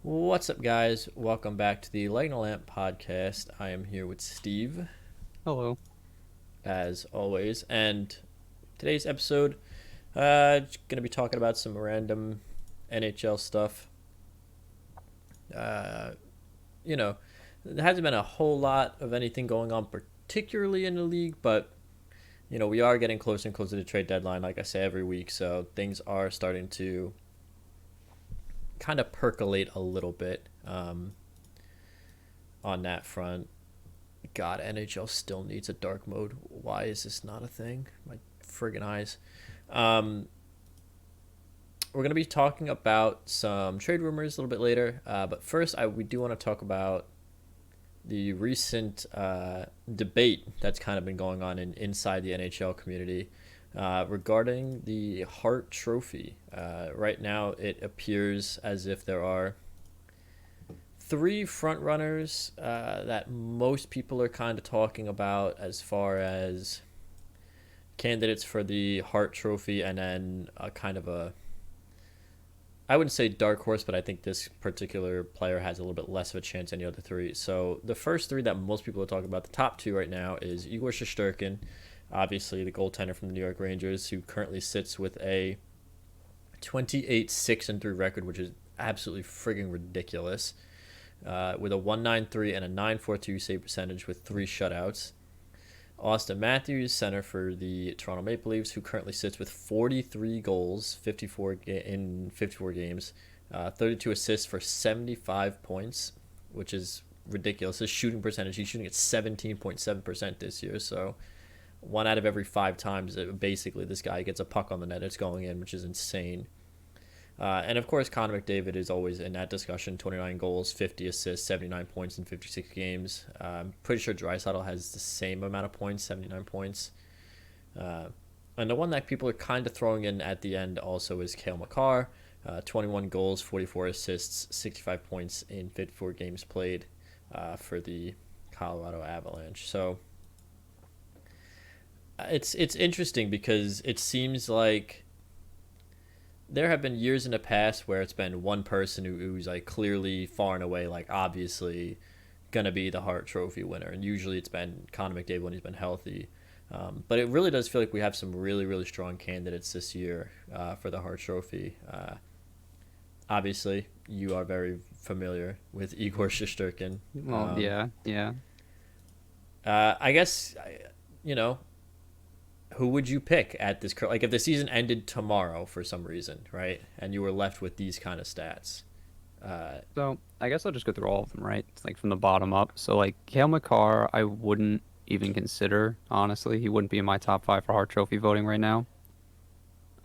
What's up, guys? Welcome back to the Light and Lamp Podcast. I am here with Steve, Hello. as always, and today's episode, gonna be talking about some random NHL stuff. Uh, you know, there hasn't been a whole lot of anything going on, particularly in the league, but we are getting closer and closer to the trade deadline, like I say every week. So things are starting to kind of percolate a little bit on that front. God, NHL still needs a dark mode. Why is this not a thing? My friggin' eyes. Um, we're going to be talking about some trade rumors a little bit later. But first, we do want to talk about the recent debate that's kind of been going on inside the NHL community regarding the Hart Trophy. Right now, it appears as if there are three front runners that most people are kind of talking about as far as candidates for the Hart Trophy, and then a kind of I wouldn't say dark horse, but I think this particular player has a little bit less of a chance than the other three. So the first three that most people are talking about, the top two right now, is Igor Sturgeon, obviously the goaltender from the New York Rangers, who currently sits with a 28-6-3 record, which is absolutely frigging ridiculous, with a 193 and a 942 save percentage with three shutouts. Auston Matthews, center for the Toronto Maple Leafs, who currently sits with 43 goals, 54 in 54 games, 32 assists for 75 points, which is ridiculous. His shooting percentage, he's shooting at 17.7% this year, so one out of every five times, basically, this guy gets a puck on the net, it's going in, which is insane. And of course, Conor Mcdavid is always in that discussion. 29 goals, 50 assists, 79 points in 56 games. I'm pretty sure Draisaitl has the same amount of points, 79 points. And the one that people are kind of throwing in at the end also is Cale Makar. 21 goals, 44 assists, 65 points in 54 games played for the Colorado Avalanche. So it's interesting because it seems like there have been years in the past where it's been one person who's like clearly far and away, like obviously gonna be the Hart Trophy winner, and usually it's been Conor McDavid when he's been healthy. But it really does feel like we have some really, really strong candidates this year for the Hart Trophy. Obviously, you are very familiar with Igor Shesterkin. Well, yeah. I guess, you know, who would you pick at this, like if the season ended tomorrow for some reason, right, and you were left with these kind of stats? So I guess I'll just go through all of them, right? It's like from the bottom up. So like Cale Makar, I wouldn't even consider, honestly. He wouldn't be in my top five for Hart Trophy voting right now.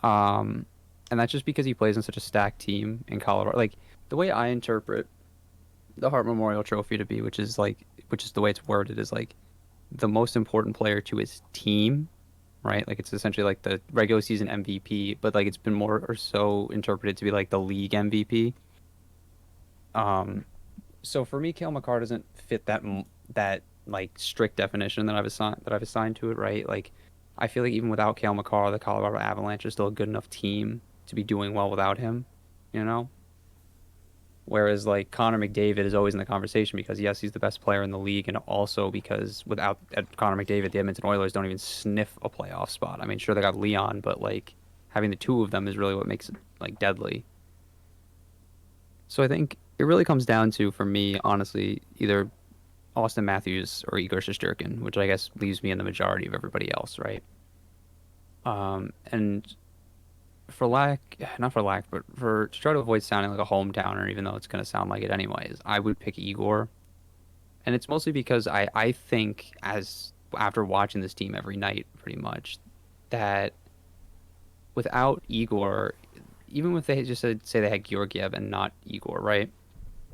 Um, and that's just because he plays in such a stacked team in Colorado. Like the way I interpret the Hart Memorial Trophy to be, which is the way it's worded, is like the most important player to his team, right? Like it's essentially like the regular season MVP, but like it's been more or so interpreted to be like the league MVP. Um, so for me, Cale Makar doesn't fit that like strict definition that I've assigned to it, right? Like I feel like even without Cale Makar, the Colorado Avalanche is still a good enough team to be doing well without him, you know? Whereas like Connor McDavid is always in the conversation because yes, he's the best player in the league, and also because without Connor McDavid, the Edmonton Oilers don't even sniff a playoff spot. I mean, sure they got Leon, but like having the two of them is really what makes it like deadly. So I think it really comes down to, for me, honestly, either Auston Matthews or Igor Shesterkin, which I guess leaves me in the majority of everybody else, right? And not for lack, but to try to avoid sounding like a hometowner, even though it's going to sound like it anyways, I would pick Igor. And it's mostly because I think, as after watching this team every night, pretty much, that without Igor, even if they just say they had Georgiev and not Igor, right?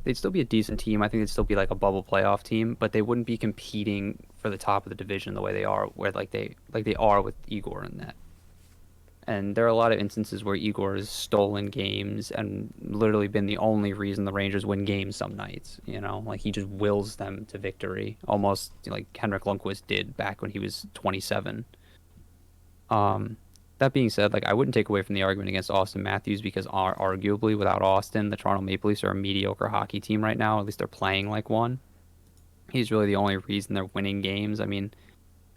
They'd still be a decent team. I think they'd still be like a bubble playoff team, but they wouldn't be competing for the top of the division the way they are, where like they are with Igor in that. And there are a lot of instances where Igor has stolen games and literally been the only reason the Rangers win games some nights. You know, like he just wills them to victory, almost like Henrik Lundqvist did back when he was 27. Um, That being said, like I wouldn't take away from the argument against Auston Matthews because arguably without Austin, the Toronto Maple Leafs are a mediocre hockey team right now. At least they're playing like one. He's really the only reason they're winning games. I mean,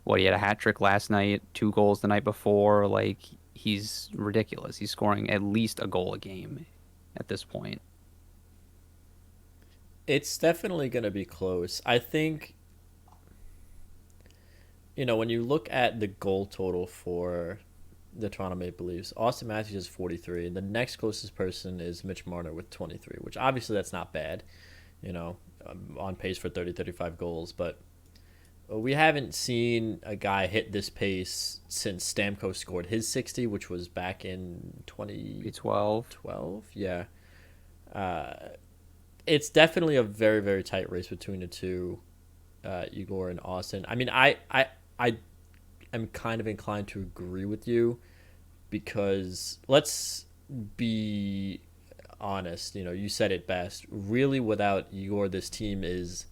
what, he had a hat trick last night, 2 goals the night before. Like he's ridiculous. He's scoring at least a goal a game at this point. It's definitely going to be close. I think, when you look at the goal total for the Toronto Maple Leafs, Auston Matthews is 43, and the next closest person is Mitch Marner with 23, which obviously that's not bad, on pace for 30, 35 goals. But we haven't seen a guy hit this pace since Stamkos scored his 60, which was back in 2012. 2012. Yeah. Uh, it's definitely a very, very tight race between the two, Igor and Austin. I mean, I am kind of inclined to agree with you because let's be honest. You said it best. Really, without Igor, this team is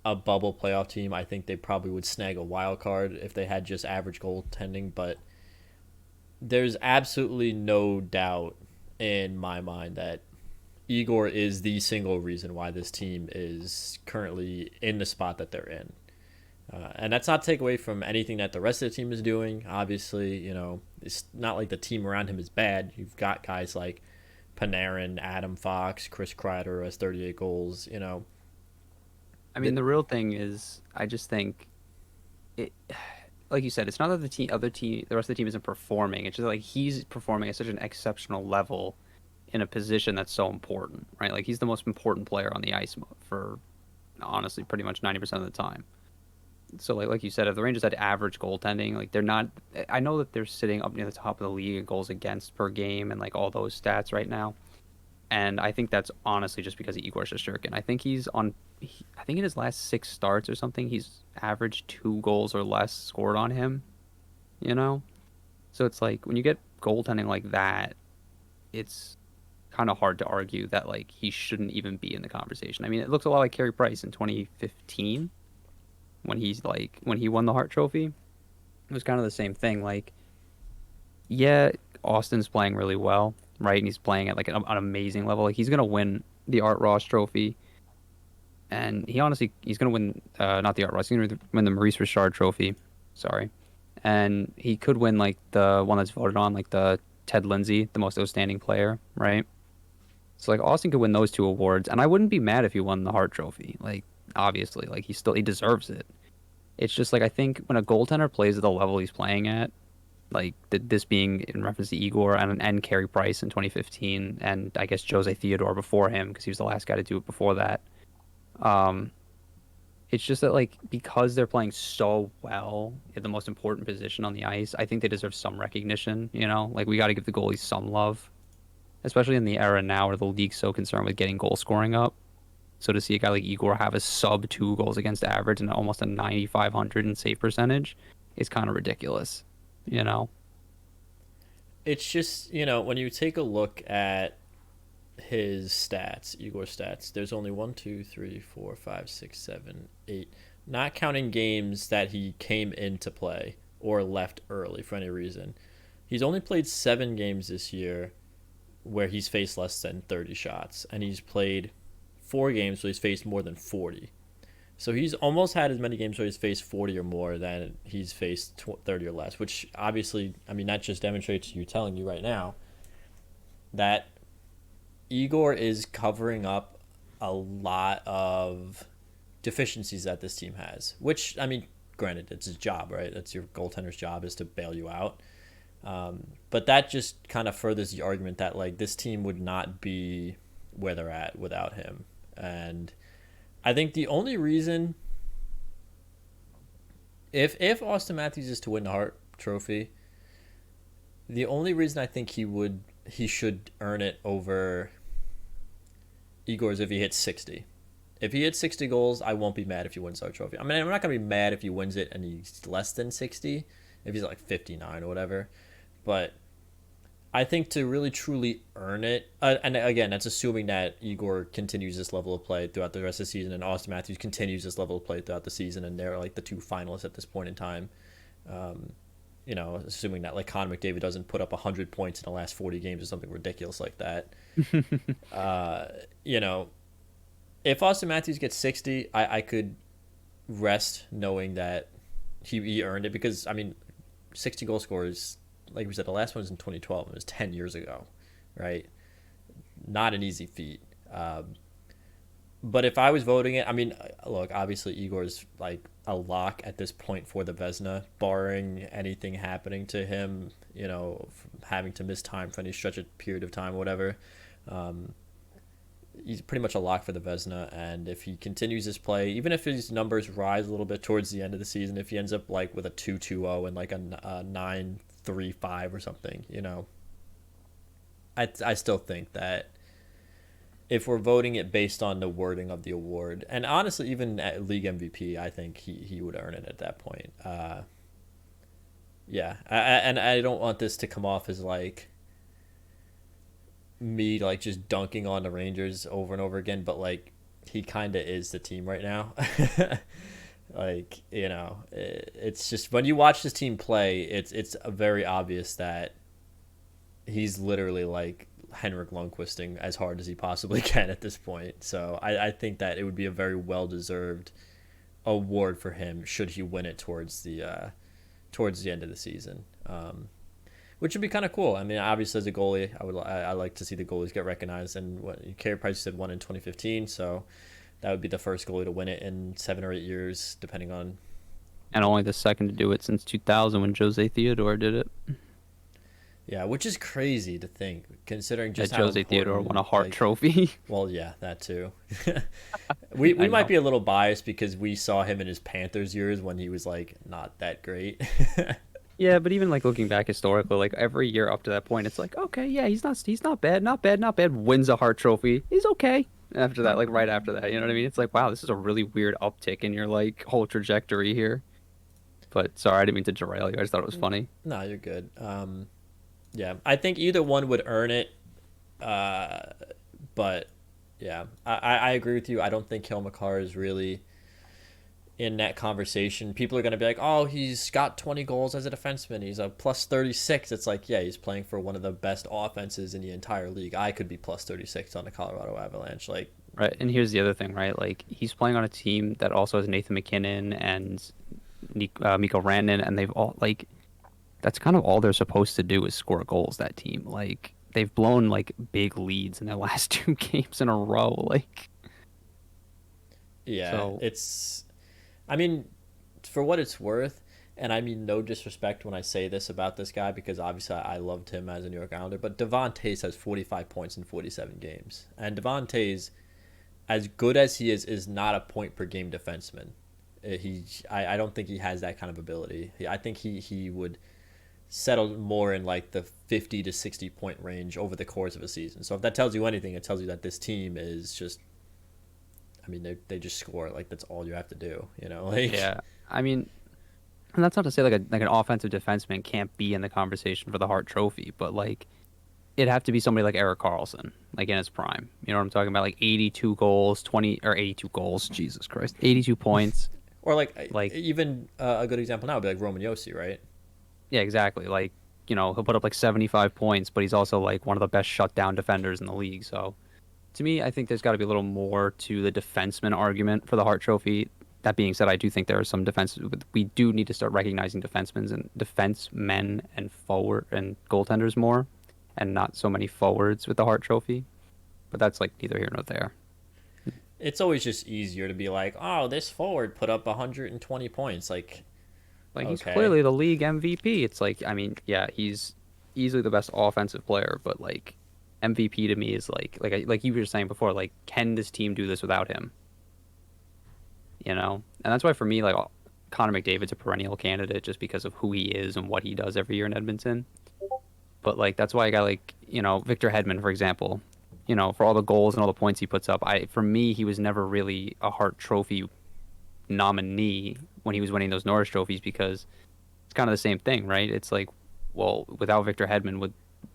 a bubble playoff team. I think they probably would snag a wild card if they had just average goaltending, but there's absolutely no doubt in my mind that Igor is the single reason why this team is currently in the spot that they're in. And that's not to take away from anything that the rest of the team is doing. Obviously, it's not like the team around him is bad. You've got guys like Panarin, Adam Fox, Chris Kreider has 38 goals. I mean, the real thing is, I just think it, like you said, it's not that the rest of the team isn't performing. It's just like he's performing at such an exceptional level in a position that's so important, right? Like he's the most important player on the ice for honestly pretty much 90% of the time. So like you said, if the Rangers had average goaltending, like they're not. I know that they're sitting up near the top of the league in goals against per game and like all those stats right now. And I think that's honestly just because of Igor Sturgeon. I think I think in his last 6 starts or something, he's averaged 2 goals or less scored on him. You know, so it's like when you get goaltending like that, it's kind of hard to argue that like he shouldn't even be in the conversation. I mean, it looks a lot like Carey Price in 2015 when he won the Hart Trophy. It was kind of the same thing. Like, yeah, Austin's playing really well, right? And he's playing at like an amazing level. Like he's gonna win the Art Ross Trophy, and he's gonna win not the Art Ross, he's gonna win the Maurice Richard Trophy. Sorry, and he could win like the one that's voted on, like the Ted Lindsay, the most outstanding player, right? So like Austin could win those 2 awards, and I wouldn't be mad if he won the Hart Trophy. Like obviously, like he deserves it. It's just like I think when a goaltender plays at the level he's playing at, like this being in reference to Igor and Carey Price in 2015, and I guess Jose Theodore before him because he was the last guy to do it before that. Um, it's just that like because they're playing so well at the most important position on the ice, I think they deserve some recognition. Like we got to give the goalies some love, especially in the era now where the league's so concerned with getting goal scoring up. So to see a guy like Igor have a sub 2 goals against average and almost a 9,500 in save percentage is kind of ridiculous, you know? It's just, when you take a look at his stats, Igor's stats, there's only 1, 2, 3, 4, 5, 6, 7, 8, not counting games that he came into play or left early for any reason. He's only played 7 games this year where he's faced less than 30 shots, and he's played 4 games where he's faced more than 40. So he's almost had as many games where he's faced 40 or more than he's faced 30 or less, which obviously, I mean, that just demonstrates you telling you right now that Igor is covering up a lot of deficiencies that this team has, which, I mean, granted, it's his job, right? That's your goaltender's job, is to bail you out. But that just kind of furthers the argument that, like, this team would not be where they're at without him. And I think the only reason, if Auston Matthews is to win the Hart Trophy, the only reason I think he should earn it over Igor is if he hits 60. If he hits 60 goals, I won't be mad if he wins the Hart Trophy. I mean, I'm not gonna be mad if he wins it and he's less than 60, if he's like 59 or whatever. But I think to really truly earn it, and again, that's assuming that Igor continues this level of play throughout the rest of the season, and Auston Matthews continues this level of play throughout the season, and they're like the 2 finalists at this point in time. assuming that like Conor McDavid doesn't put up 100 points in the last 40 games or something ridiculous like that. Uh, you know, if Austin Matthews gets 60, I could rest knowing that he earned it because, I mean, 60 goal scorers, like we said, the last one was in 2012. It was 10 years ago, right? Not an easy feat. But if I was voting it, I mean, look, obviously Igor's like a lock at this point for the Vezina, barring anything happening to him, having to miss time for any stretch of period of time, whatever. Um, he's pretty much a lock for the Vezina, and if he continues his play, even if his numbers rise a little bit towards the end of the season, if he ends up like with a 2.20 and like a 9.35 or something, I still think that if we're voting it based on the wording of the award, and honestly, even at league MVP, I think he would earn it at that point. Yeah, and I don't want this to come off as like me like just dunking on the Rangers over and over again, but like he kind of is the team right now. Like it's just when you watch this team play, it's very obvious that he's literally like Henrik Lundqvisting as hard as he possibly can at this point. So I think that it would be a very well deserved award for him should he win it towards the end of the season. Which would be kind of cool. I mean, obviously as a goalie, I like to see the goalies get recognized. And what Carey Price said won in 2015, so that would be the first goalie to win it in 7 or 8 years, depending on. And only the second to do it since 2000 when Jose Theodore did it. Yeah, which is crazy to think, considering just that how Jose Theodore won a Hart like, trophy. Well, yeah, that too. we might be a little biased because we saw him in his Panthers years when he was like not that great. Yeah, but even like looking back historically, like every year up to that point, it's like, okay, yeah, he's not bad. Wins a Hart trophy, he's okay. After that, like right after that, you know what I mean? It's like, wow, this is a really weird uptick in your like whole trajectory here. But sorry, I didn't mean to derail you. I just thought it was funny. No, you're good. Yeah, I think either one would earn it. But yeah, I agree with you. I don't think Cale Makar is really in that conversation. People are going to be like, oh, he's got 20 goals as a defenseman. He's a plus 36. It's like, yeah, he's playing for one of the best offenses in the entire league. I could be plus 36 on the Colorado Avalanche. Like, right. And here's the other thing, right? Like he's playing on a team that also has Nathan McKinnon and Mikko Rantanen, and they've all like, that's kind of all they're supposed to do is score goals, that team. Like they've blown like big leads in their last 2 games in a row. Like, yeah, so, I mean, for what it's worth, and I mean no disrespect when I say this about this guy because obviously I loved him as a New York Islander, but Devon Toews has 45 points in 47 games. And Devon Toews, as good as he is not a point per game defenseman. I don't think he has that kind of ability. I think he would settle more in like the 50 to 60 point range over the course of a season. So if that tells you anything, it tells you that this team is just, I mean, they just score. Like that's all you have to do, Like, yeah, I mean, and that's not to say like an offensive defenseman can't be in the conversation for the Hart Trophy, but like it'd have to be somebody like Erik Karlsson, like in his prime. You know what I'm talking about? Like 82 goals, 82 goals. Jesus Christ, 82 points. Or like even a good example now would be like Roman Josi, right? Yeah, exactly. Like he'll put up like 75 points, but he's also like one of the best shutdown defenders in the league. So to me, I think there's got to be a little more to the defenseman argument for the Hart Trophy. That being said, I do think there are some defense. We do need to start recognizing defensemen and forward and goaltenders more, and not so many forwards with the Hart Trophy. But that's like neither here nor there. It's always just easier to be like, oh, this forward put up 120 points. Like he's clearly the league MVP. It's like, I mean, yeah, he's easily the best offensive player, but like MVP to me is like you were saying before, like, can this team do this without him? And that's why for me, like, Conor McDavid's a perennial candidate just because of who he is and what he does every year in Edmonton. But like that's why I got like Victor Hedman, for example, for all the goals and all the points he puts up. For me, he was never really a Hart Trophy nominee when he was winning those Norris trophies because it's kind of the same thing, right? It's like, well, without Victor Hedman,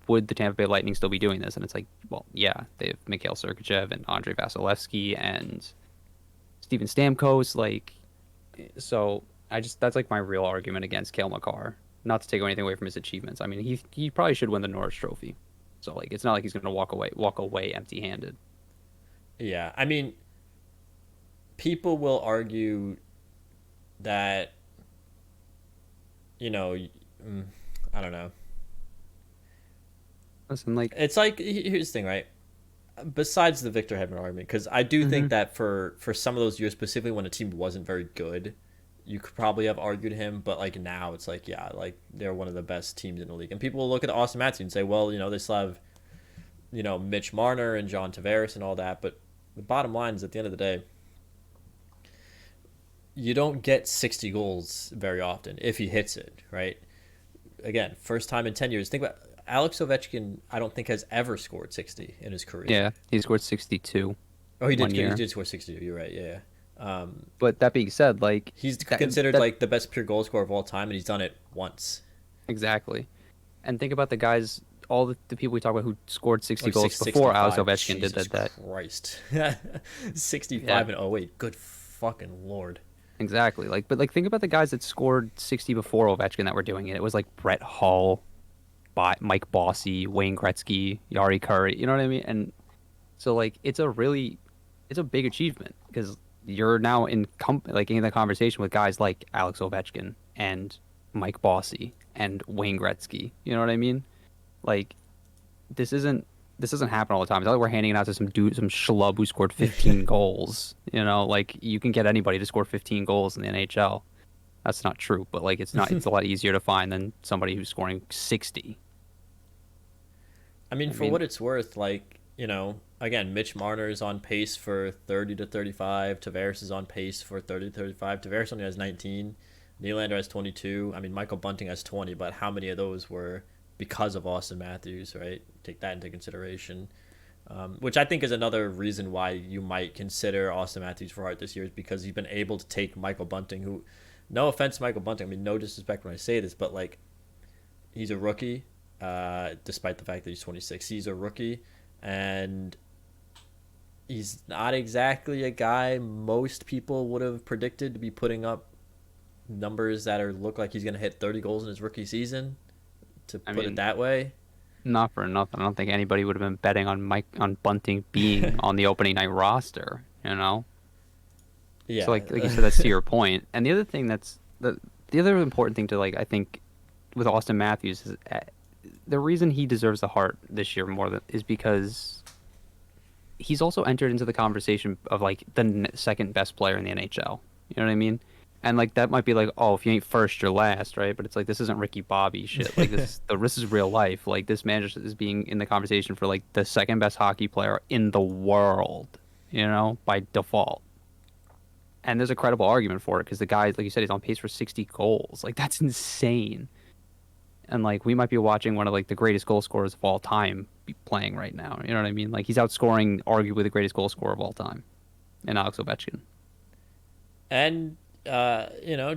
would the Tampa Bay Lightning still be doing this? And it's like, well, yeah, they have Mikhail Sergachev and Andrei Vasilevsky and Steven Stamkos. Like, so that's like my real argument against Cale Makar. not to take anything away from his achievements. I mean, he probably should win the Norris Trophy. So like, it's not like he's gonna walk away empty-handed. Yeah, I mean, people will argue that, you know, I don't know. Listen, like, It's like, here's the thing, right? Besides the Victor Hedman argument, because I do think that for some of those years, specifically when a team wasn't very good, you could probably have argued him. But like now, it's like, yeah, like they're one of the best teams in the league, and people will look at Auston Matthews and say, well, they still have, Mitch Marner and John Tavares and all that. But the bottom line is, at the end of the day, you don't get 60 goals very often if he hits it, right? Again, first time in 10 years. Think about Alex Ovechkin. I don't think has ever scored 60 in his career. yeah, he scored 62. Oh, he did. 1 year. He did score 60. You're right. Yeah. But that being said, like, He's considered like the best pure goal scorer of all time, and he's done it once. exactly. And think about the guys, all the people we talk about who scored 60 Like goals before Alex Ovechkin did Jesus that. Christ. 65 Yeah. and 08. Good fucking lord. Exactly. Like, but like, think about the guys that scored 60 before Ovechkin that were doing it. It was like Brett Hull, Mike Bossy, Wayne Gretzky, Yari Curry. You know what I mean? And so like, it's a big achievement because you're now in the conversation with guys like Alex Ovechkin and Mike Bossy and Wayne Gretzky. You know what I mean? Like, this doesn't happen all the time. It's not like we're handing it out to some schlub who scored 15 goals. Like, you can get anybody to score 15 goals in the NHL. That's not true, but like, it's a lot easier to find than somebody who's scoring 60. I mean, for what it's worth, like, again, Mitch Marner is on pace for 30 to 35. Tavares is on pace for 30 to 35. Tavares only has 19. Nylander has 22. I mean, Michael Bunting has 20, but how many of those were because of Auston Matthews, right? Take that into consideration. Which I think is another reason why you might consider Auston Matthews for Hart this year, is because he's been able to take Michael Bunting, who, no offense to Michael Bunting, I mean, no disrespect when I say this, but like, he's a rookie, despite the fact that he's 26. He's a rookie, and he's not exactly a guy most people would have predicted to be putting up numbers that look like he's going to hit 30 goals in his rookie season, to put it that way. Not for nothing. I don't think anybody would have been betting on Bunting being on the opening night roster, Yeah. So like you said, that's to your point. And the other thing the other important thing to, like, I think with Auston Matthews is the reason he deserves the Hart this year is because he's also entered into the conversation of like the second best player in the NHL. You know what I mean? And like, that might be like, oh, if you ain't first, you're last, right? But it's like, this isn't Ricky Bobby shit. Like, this is real life. Like, this man just is being in the conversation for like the second best hockey player in the world, by default. And there's a credible argument for it because the guy, like you said, he's on pace for 60 goals. Like, that's insane. And like, we might be watching one of like the greatest goal scorers of all time be playing right now. You know what I mean? Like, he's outscoring arguably the greatest goal scorer of all time, in Alex Ovechkin. And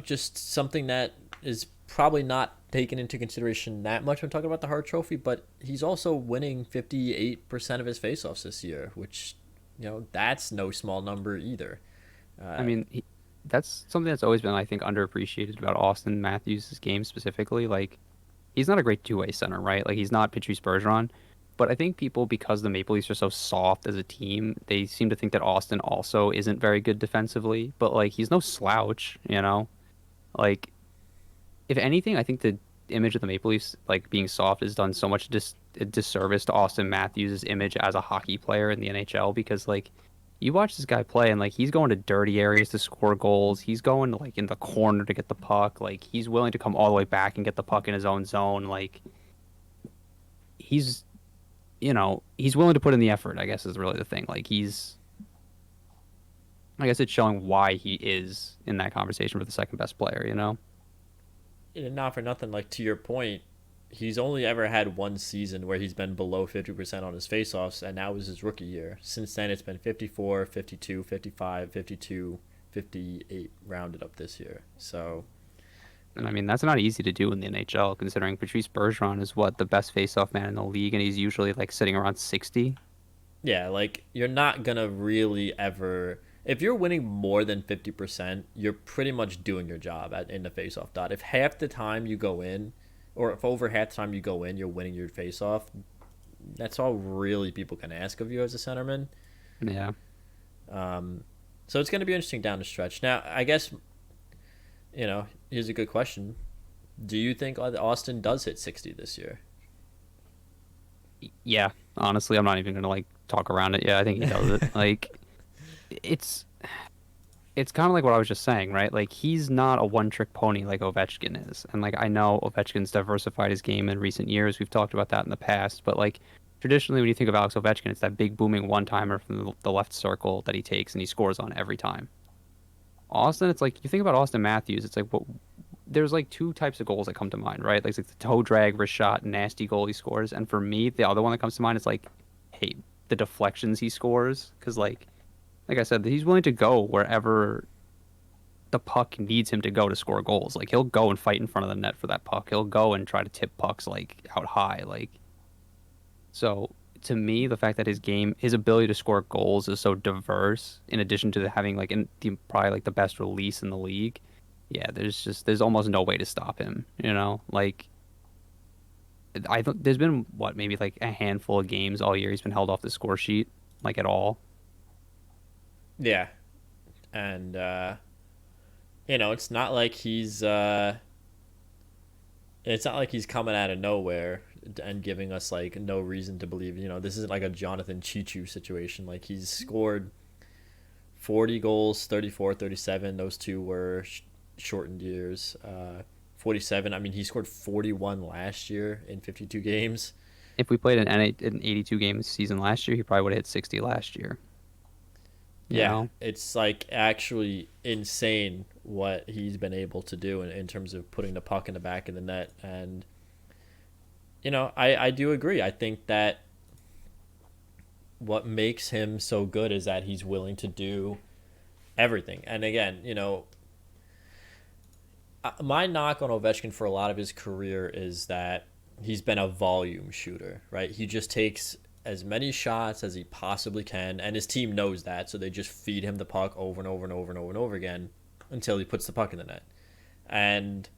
just something that is probably not taken into consideration that much when talking about the Hart Trophy, but he's also winning 58% of his faceoffs this year, which, that's no small number either. I mean, that's something that's always been, I think, underappreciated about Auston Matthews' game specifically. Like, he's not a great two-way center, right? Like, he's not Patrice Bergeron. But I think people, because the Maple Leafs are so soft as a team, they seem to think that Auston also isn't very good defensively. But, like, he's no slouch, Like, if anything, I think the image of the Maple Leafs, like, being soft has done so much disservice to Auston Matthews' image as a hockey player in the NHL because, like, you watch this guy play and, like, he's going to dirty areas to score goals. He's going, like, in the corner to get the puck. Like, he's willing to come all the way back and get the puck in his own zone. Like, he's willing to put in the effort, I guess, is really the thing. Like, I guess it's showing why he is in that conversation for the second best player, Not for nothing, like, to your point, he's only ever had one season where he's been below 50% on his faceoffs, and that was his rookie year. Since then, it's been 54, 52, 55, 52, 58, rounded up this year. So, and I mean, that's not easy to do in the NHL, considering Patrice Bergeron is the best faceoff man in the league, and he's usually like sitting around 60. Yeah, like, you're not gonna really ever, if you're winning more than 50%, you're pretty much doing your job in the faceoff dot. If half the time you go in, or if over half the time you go in, you're winning your faceoff, that's all really people can ask of you as a centerman. Yeah. So it's going to be interesting down the stretch. Now, I guess, here's a good question. Do you think Auston does hit 60 this year? Yeah. Honestly, I'm not even going to like talk around it. Yeah, I think he does it. Like, it's kind of like what I was just saying, right? Like, he's not a one-trick pony like Ovechkin is. And, like, I know Ovechkin's diversified his game in recent years. We've talked about that in the past. But, like, traditionally, when you think of Alex Ovechkin, it's that big booming one-timer from the left circle that he takes and he scores on every time. Auston, it's like, you think about Auston Matthews, it's like, there's, like, two types of goals that come to mind, right? Like, it's like the toe drag, wrist shot, nasty goal he scores. And for me, the other one that comes to mind is, like, hey, the deflections he scores. Because, like I said, he's willing to go wherever the puck needs him to go to score goals. Like, he'll go and fight in front of the net for that puck. He'll go and try to tip pucks, like, out high. Like, so to me, the fact that his ability to score goals is so diverse, in addition to having, like, probably, like, the best release in the league. Yeah, there's almost no way to stop him, Like, there's been, maybe, like, a handful of games all year he's been held off the score sheet, like, at all. Yeah. And, it's not like he's coming out of nowhere and giving us, like, no reason to believe, this isn't like a Jonathan Chichu situation. Like, he's scored 40 goals, 34, 37. Those two were shortened years. 47. I mean, he scored 41 last year in 52 games. If we played an 82 game season last year, he probably would have hit 60 last year. Yeah, it's, like, actually insane what he's been able to do in terms of putting the puck in the back of the net. And, I do agree. I think that what makes him so good is that he's willing to do everything. And again, my knock on Ovechkin for a lot of his career is that he's been a volume shooter, right? He just takes as many shots as he possibly can, and his team knows that, so they just feed him the puck over and over and over and over and over again until he puts the puck in the net. And,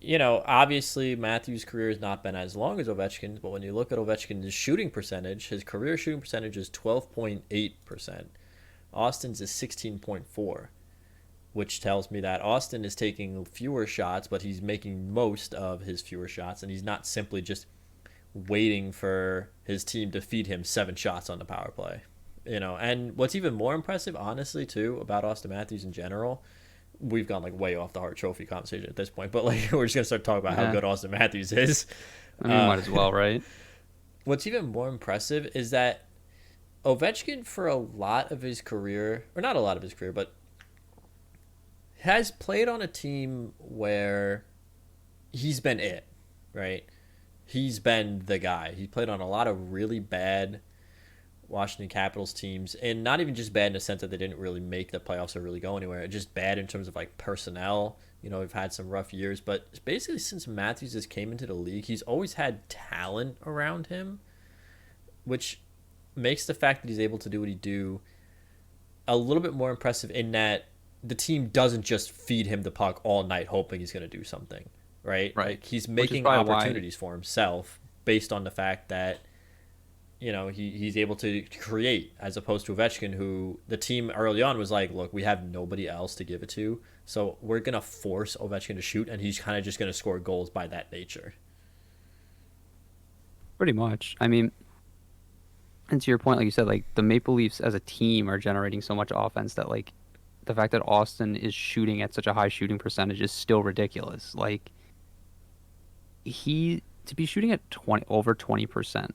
obviously Matthews' career has not been as long as Ovechkin's, but when you look at Ovechkin's shooting percentage, his career shooting percentage is 12.8%. Auston's is 16.4%, which tells me that Auston is taking fewer shots, but he's making most of his fewer shots, and he's not simply just waiting for his team to feed him 7 shots on the power play. And what's even more impressive, honestly, too, about Auston Matthews in general, we've gone, like, way off the Hart Trophy conversation at this point, but, like, we're just gonna start talking about how good Auston Matthews is. I mean, might as well, right? What's even more impressive is that Ovechkin, for a lot of his career, or not a lot of his career, but has played on a team where he's been it, right? He's been the guy. He played on a lot of really bad Washington Capitals teams, and not even just bad in the sense that they didn't really make the playoffs or really go anywhere. Just bad in terms of, like, personnel. We've had some rough years, but basically since Matthews has came into the league, he's always had talent around him, which makes the fact that he's able to do what he do a little bit more impressive, in that the team doesn't just feed him the puck all night hoping he's going to do something. Right? Like, he's making opportunities for himself based on the fact that, he's able to create, as opposed to Ovechkin, who the team early on was like, look, we have nobody else to give it to, so we're going to force Ovechkin to shoot, and he's kind of just going to score goals by that nature. Pretty much. I mean, and to your point, like you said, like, the Maple Leafs as a team are generating so much offense that, like, the fact that Auston is shooting at such a high shooting percentage is still ridiculous. Like, to be shooting at over 20%,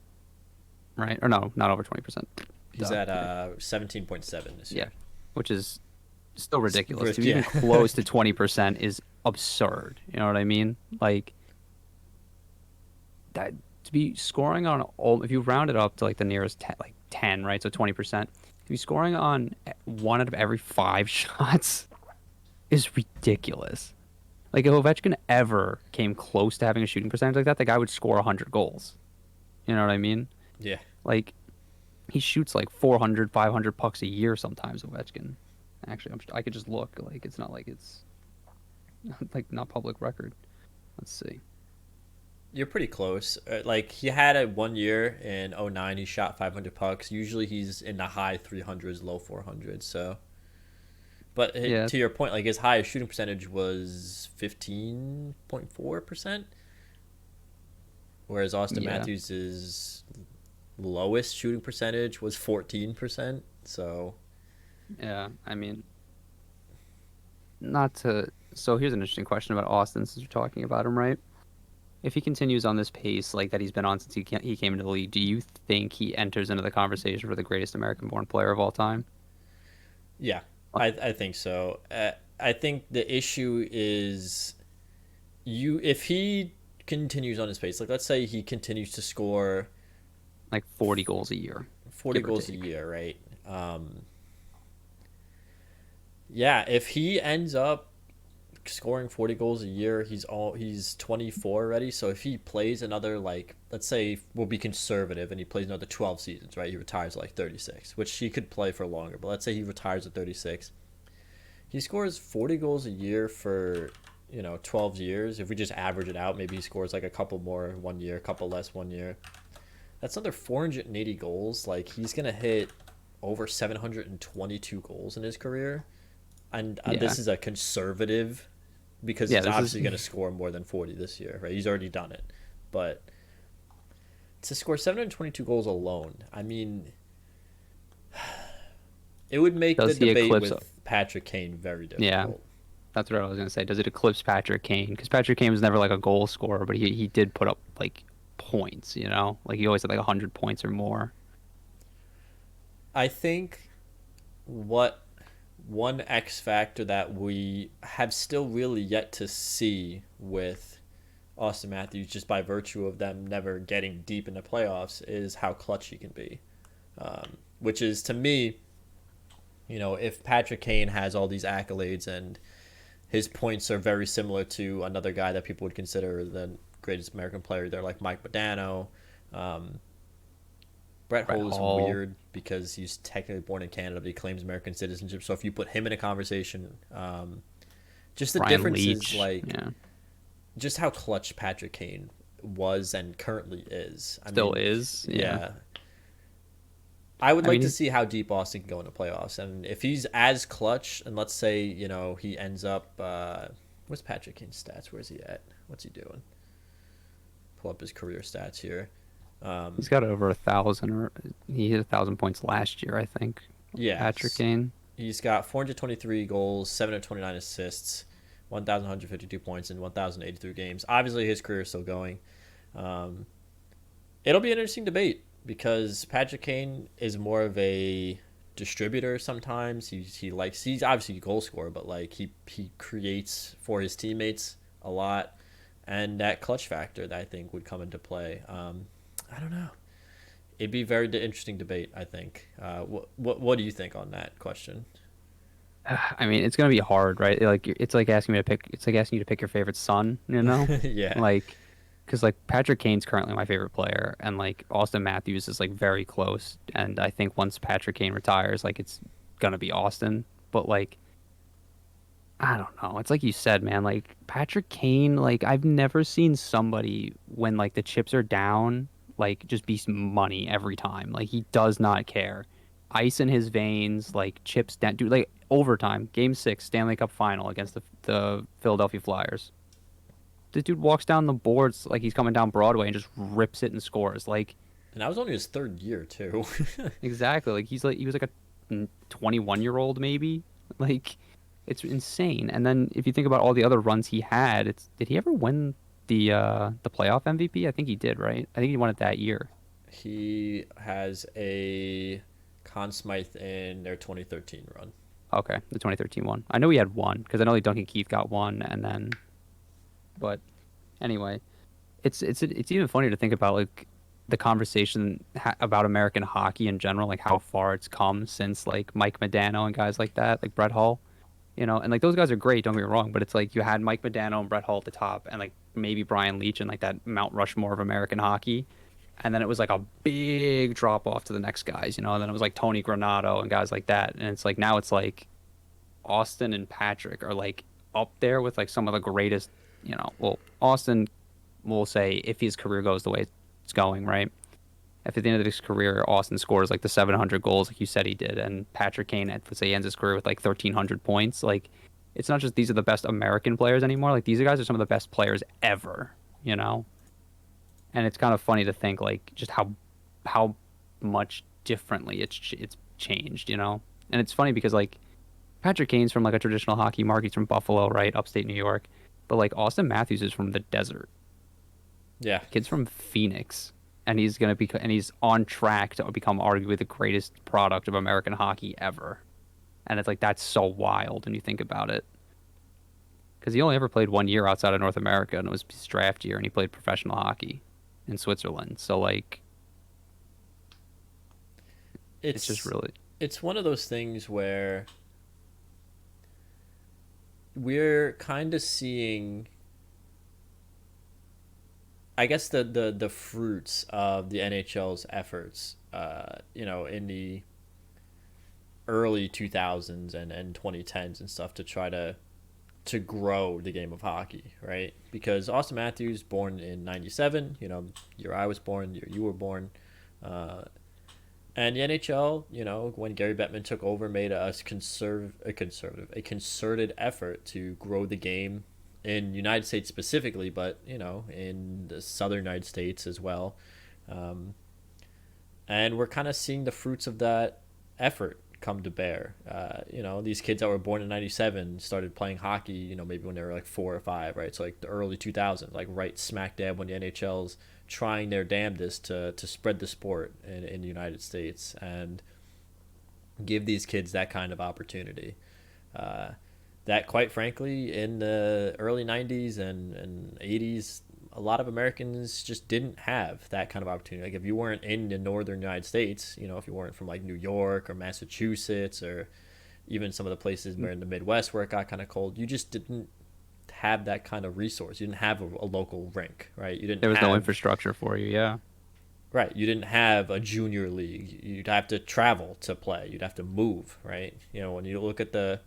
right? Or no, not over 20%. He's at 17.7 this year. Yeah, which is still ridiculous. To be even close to 20% is absurd. You know what I mean? Like, that, to be scoring on if you round it up to, like, the nearest 10, right? So 20%. To be scoring on 1 out of every 5 shots is ridiculous. Like, if Ovechkin ever came close to having a shooting percentage like that, the guy would score 100 goals. You know what I mean? Yeah. Like, he shoots like 400, 500 pucks a year sometimes, Ovechkin. Actually, I could just look. Like, it's not like it's like not public record. Let's see. You're pretty close. Like he had a 1 year in '09. He shot 500 pucks. Usually he's in the high 300s, low 400s. So, but Yeah, to your point, like his highest shooting percentage was 15.4%, whereas Auston yeah, Matthews' lowest shooting percentage was 14%. So, yeah. I mean, not to. So here's an interesting question about Austin since you're talking about him, right? If he continues on this pace like that he's been on since he came into the league, do you think he enters into the conversation for the greatest American-born player of all time? yeah, Like, I think so. I think the issue is you if he continues on his pace, like let's say he continues to score like 40 goals a year, 40 give or goals a take. year, right? Yeah, if he ends up scoring 40 goals a year, he's 24 already. So if he plays another, like let's say we'll be conservative and he plays another 12 seasons, right? He retires at like 36, which he could play for longer, but let's say he retires at 36. He scores 40 goals a year for 12 years. If we just average it out, maybe he scores like a couple more 1 year, a couple less 1 year. That's another 480 goals. Like he's gonna hit over 722 goals in his career, and Yeah, this is a conservative because yeah. he's This is obviously going to score more than 40 this year, right? He's already done it. But to score 722 goals alone, I mean, it would make the does he debate eclipse? with Patrick Kane very Yeah, difficult. that's what I was gonna say. Does it eclipse Patrick Kane? Because Patrick Kane was never like a goal scorer, but he did put up like points. Like he always had like 100 points or more. I think what one X factor that we have still really yet to see with Auston Matthews, just by virtue of them never getting deep in the playoffs, is how clutch he can be. Which is, to me, if Patrick Kane has all these accolades and his points are very similar to another guy that people would consider the greatest American player, they're like Mike Modano. Um, Brett Brett Hull is Hall, weird because he's technically born in Canada, but he claims American citizenship. So if you put him in a conversation, just the Brian difference is Leach. like Yeah, just how clutch Patrick Kane was and currently is. I still mean, is. Yeah. yeah, I would I like mean, to see how deep Austin can go in the playoffs, and if he's as clutch, and let's say he ends up, what's Patrick Kane's stats? Where's he at? What's he doing? Pull up his career stats here. he's got over 1,000, or he hit 1,000 points last year, I think. Yeah, Patrick Kane. he's got 423 goals, 729 assists, 1,152 points in 1,083 games. Obviously, his career is still going. Um, it'll be an interesting debate because Patrick Kane is more of a distributor sometimes. He's obviously a goal scorer, but like he creates for his teammates a lot, and that clutch factor that I think would come into play. I don't know. It'd be a very interesting debate. I think. What do you think on that question? I mean, it's gonna be hard, right? Like it's like asking me to pick. It's like asking you to pick your favorite son. Yeah, Like, because like Patrick Kane's currently my favorite player, and like Austin Matthews is like very close. And I think once Patrick Kane retires, like it's gonna be Austin. But like, I don't know. It's like you said, man. Like Patrick Kane, like I've never seen somebody when like the chips are down, like just be money every time. Like he does not care. Ice in his veins, like chips down. Dude, like overtime, Game 6, Stanley Cup Final against the Philadelphia Flyers. The dude walks down the boards like he's coming down Broadway and just rips it and scores. Like and that was only his third year too. exactly. Like he was like a 21-year-old maybe. Like it's insane. And then if you think about all the other runs he had, it's did he ever win the playoff MVP? I think he did, right? I think he won it that year. He has a Conn Smythe in their 2013 run. Okay, the 2013 one. I know he had one because I know like Duncan Keith got one, and then but anyway, it's even funny to think about like the conversation about American hockey in general, like how far it's come since like Mike Modano and guys like that, like Brett Hull, and like those guys are great. Don't get me wrong, but it's like you had Mike Modano and Brett Hull at the top, and like maybe Brian Leach and like that Mount Rushmore of American hockey, And then it was like a big drop off to the next guys, and then it was like Tony Granato and guys like that. And it's like now it's like Auston and Patrick are like up there with like some of the greatest, well, Auston will say if his career goes the way it's going, right? If at the end of his career, Austin scores like the 700 goals, like you said he did, and Patrick Kane, let's say, ends his career with like 1,300 points, like it's not just these are the best American players anymore. Like these guys are some of the best players ever, you know? And it's kind of funny to think like just how much differently it's changed, And it's funny because like Patrick Kane's from like a traditional hockey market. He's from Buffalo, right, upstate New York, but like Austin Matthews is from the desert. Yeah. Kid's from Phoenix, and he's on track to become arguably the greatest product of American hockey ever. And it's like that's so wild when you think about it. Because he only ever played 1 year outside of North America, and it was his draft year, and he played professional hockey in Switzerland. So like, it's just really it's one of those things where we're kind of seeing, I guess, the fruits of the NHL's efforts, in the early 2000s and 2010s and stuff to try to grow the game of hockey, right? Because Auston Matthews, born in 97, year I was born, year you were born, and the NHL, when Gary Bettman took over, made a concerted effort to grow the game in the United States specifically, but in the southern United States as well, and we're kind of seeing the fruits of that effort come to bear. These kids that were born in 97 started playing hockey, maybe when they were like 4 or 5, right? So like the early 2000s, like right smack dab when the NHL's trying their damnedest to spread the sport in the United States and give these kids that kind of opportunity. That, quite frankly, in the early 90s and 80s, a lot of Americans just didn't have that kind of opportunity. Like if you weren't in the northern United States, if you weren't from like New York or Massachusetts or even some of the places where in the Midwest where it got kind of cold, you just didn't have that kind of resource. You didn't have a local rink, right? There was no infrastructure for you, yeah. Right. You didn't have a junior league. You'd have to travel to play. You'd have to move, right? When you look at the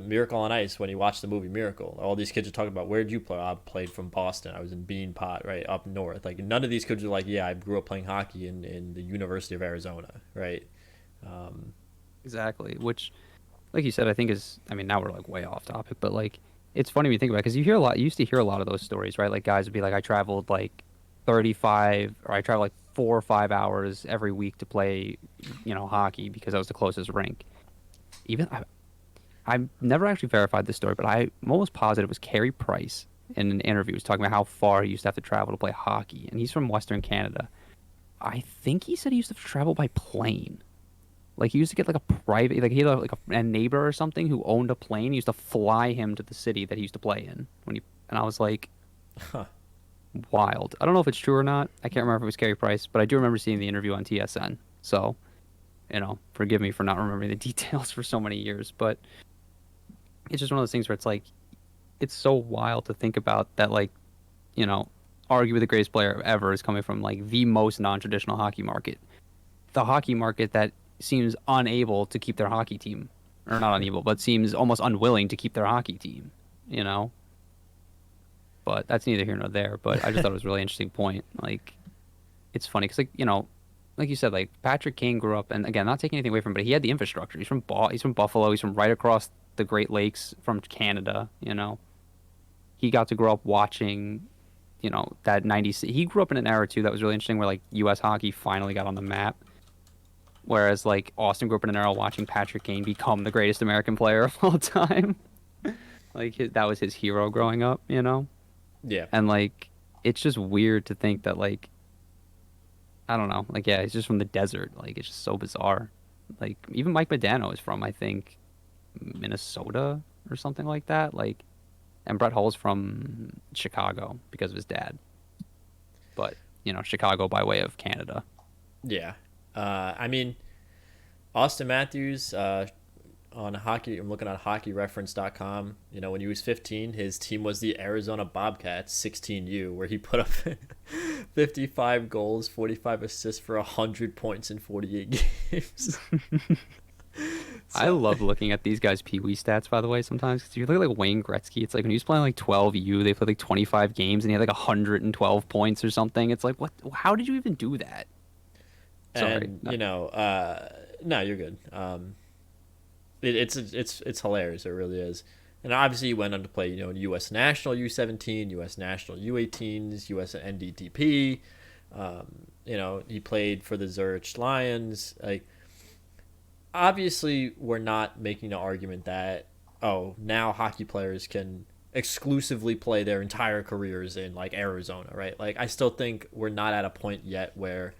Miracle on Ice, when you watch the movie Miracle, all these kids are talking about, where'd you play? I played from Boston. I was in Beanpot, right, up north. Like none of these kids are like, yeah, I grew up playing hockey in the University of Arizona, right? Exactly. Which, like you said, I think now we're like way off topic, but like it's funny when you think about it because you used to hear a lot of those stories, right? Like guys would be like, I traveled like 35 or I traveled like 4 or 5 hours every week to play, hockey because that was the closest rink. Even I've never actually verified this story, but I'm almost positive it was Carey Price in an interview was talking about how far he used to have to travel to play hockey, and he's from Western Canada. I think he said he used to travel by plane. Like he used to get like a private, like he had like a neighbor or something who owned a plane. He used to fly him to the city that he used to play in and I was like, Huh. wild. I don't know if it's true or not. I can't remember if it was Carey Price, but I do remember seeing the interview on TSN. So, forgive me for not remembering the details for so many years, but it's just one of those things where it's like, it's so wild to think about that, like, arguably the greatest player ever is coming from like the most non-traditional hockey market. The hockey market that seems unable to keep their hockey team, or not unable, but seems almost unwilling to keep their hockey team, But that's neither here nor there. But I just thought it was a really interesting point. Like, it's funny because, like you said, like Patrick Kane grew up, and again, not taking anything away from him, but he had the infrastructure. He's from Buffalo. He's from right across the Great Lakes from Canada. He got to grow up watching, that 90s. He grew up in an era too that was really interesting, where like U.S. hockey finally got on the map. Whereas like Austin grew up in an era watching Patrick Kane become the greatest American player of all time. Like that was his hero growing up, Yeah. And like it's just weird to think that like I don't know, like yeah, he's just from the desert. Like it's just so bizarre. Like even Mike Modano is from I think Minnesota or something like that. Like and Brett Hull's from Chicago because of his dad. But, Chicago by way of Canada. Yeah. Auston Matthews, on hockey. I'm looking at hockeyreference.com. You know, when he was 15, his team was the Arizona Bobcats 16U, where he put up 55 goals, 45 assists for 100 points in 48 games. I So, love looking at these guys' Pee Wee stats, by the way, sometimes. Because you look at like Wayne Gretzky, it's like when he was playing like 12U, they played like 25 games and he had like 112 points or something. It's like, what? How did you even do that? Sorry. and no, you're good. It's hilarious. It really is. And obviously, he went on to play, U.S. National U17, U.S. National U18s, U.S. NDTP. He played for the Zurich Lions. Like, obviously, we're not making the argument that, now hockey players can exclusively play their entire careers in like Arizona, right? Like, I still think we're not at a point yet where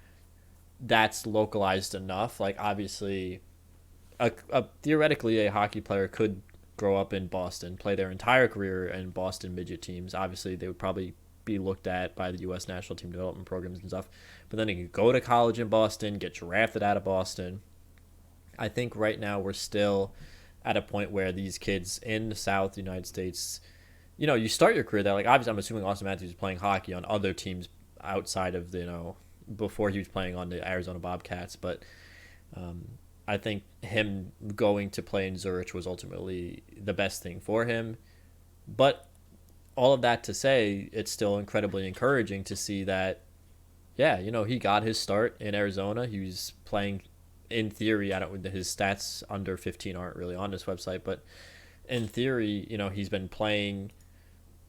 that's localized enough. Like, obviously, theoretically, a hockey player could grow up in Boston, play their entire career in Boston midget teams. Obviously, they would probably be looked at by the U.S. national team development programs and stuff. But then he could go to college in Boston, get drafted out of Boston. I think right now we're still at a point where these kids in the South United States, you start your career there. Like, obviously, I'm assuming Auston Matthews is playing hockey on other teams outside of before he was playing on the Arizona Bobcats. But I think him going to play in Zurich was ultimately the best thing for him. But all of that to say, it's still incredibly encouraging to see that, yeah, he got his start in Arizona. He was playing, in theory, his stats under 15 aren't really on this website, but in theory, he's been playing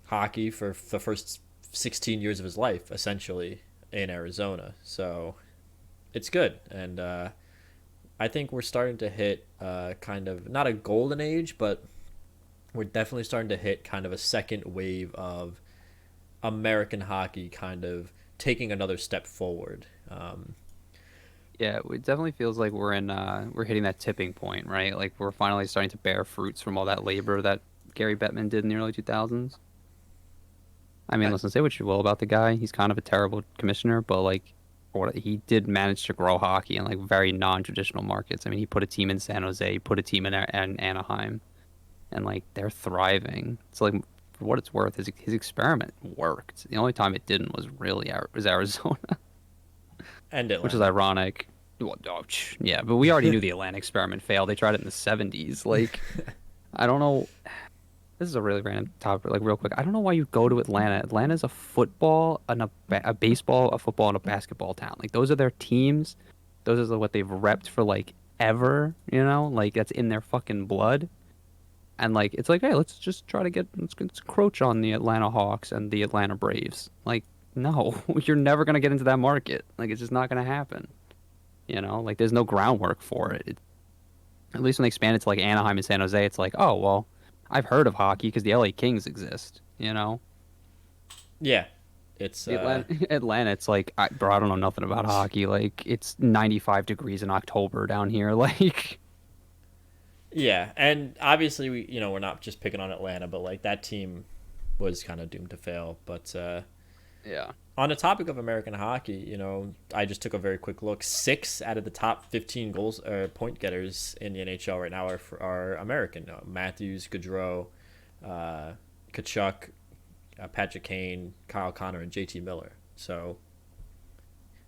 hockey for the first 16 years of his life, essentially, in Arizona. So it's good. And I think we're starting to hit kind of, not a golden age, but we're definitely starting to hit kind of a second wave of American hockey kind of taking another step forward. Yeah, it definitely feels like we're hitting that tipping point, right? Like we're finally starting to bear fruits from all that labor that Gary Bettman did in the early 2000s. I mean, I, listen, say what you will about the guy. He's kind of a terrible commissioner, but like, he did manage to grow hockey in like very non-traditional markets. I mean, he put a team in San Jose, he put a team in Anaheim, and like they're thriving. It's like, for what it's worth, his experiment worked. The only time it didn't was Arizona, and which is Atlanta. ironic. Well, yeah, but we already knew the Atlanta experiment failed. They tried it in the 70s. Like, I don't know. This is a really random topic, like real quick. I don't know why you go to Atlanta. Atlanta's a football and a baseball, a football, and a basketball town. Like those are their teams. Those are what they've repped for like ever. Like that's in their fucking blood. And like it's like, hey, let's just try to let's encroach on the Atlanta Hawks and the Atlanta Braves. Like, no, you're never gonna get into that market. Like it's just not gonna happen. Like there's no groundwork for it. At least when they expand it to like Anaheim and San Jose, it's like, oh well. I've heard of hockey because the LA Kings exist. Yeah, it's Atlanta, it's like, bro, I don't know nothing about hockey. Like, it's 95 degrees in October down here. Like, yeah, and obviously we're not just picking on Atlanta, but like that team was kind of doomed to fail. But yeah, on the topic of American hockey, I just took a very quick look. 6 out of the top 15 goals point getters in the NHL right now are American. Matthews, Gaudreau, Kachuk, Patrick Kane, Kyle Connor, and JT Miller. So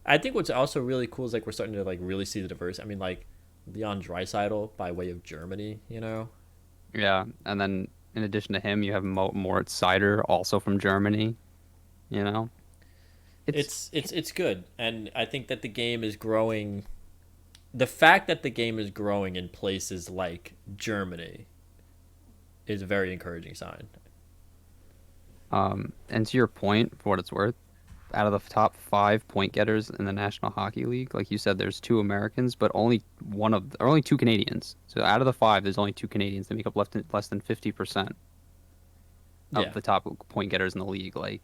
I think what's also really cool is like we're starting to like really see the diversity. I mean, like Leon Draisaitl by way of Germany. yeah. And then in addition to him, you have Moritz Seider, also from Germany. You know, it's It's good, and I think that the game is growing. The fact that the game is growing in places like Germany is a very encouraging sign. and to your point, for what it's worth, out of the top 5 point getters in the National Hockey League, like you said, there's 2 Americans, but only 2 Canadians. So out of the 5, there's only 2 Canadians that make up less than 50% of Yeah, the top point getters in the league. Like,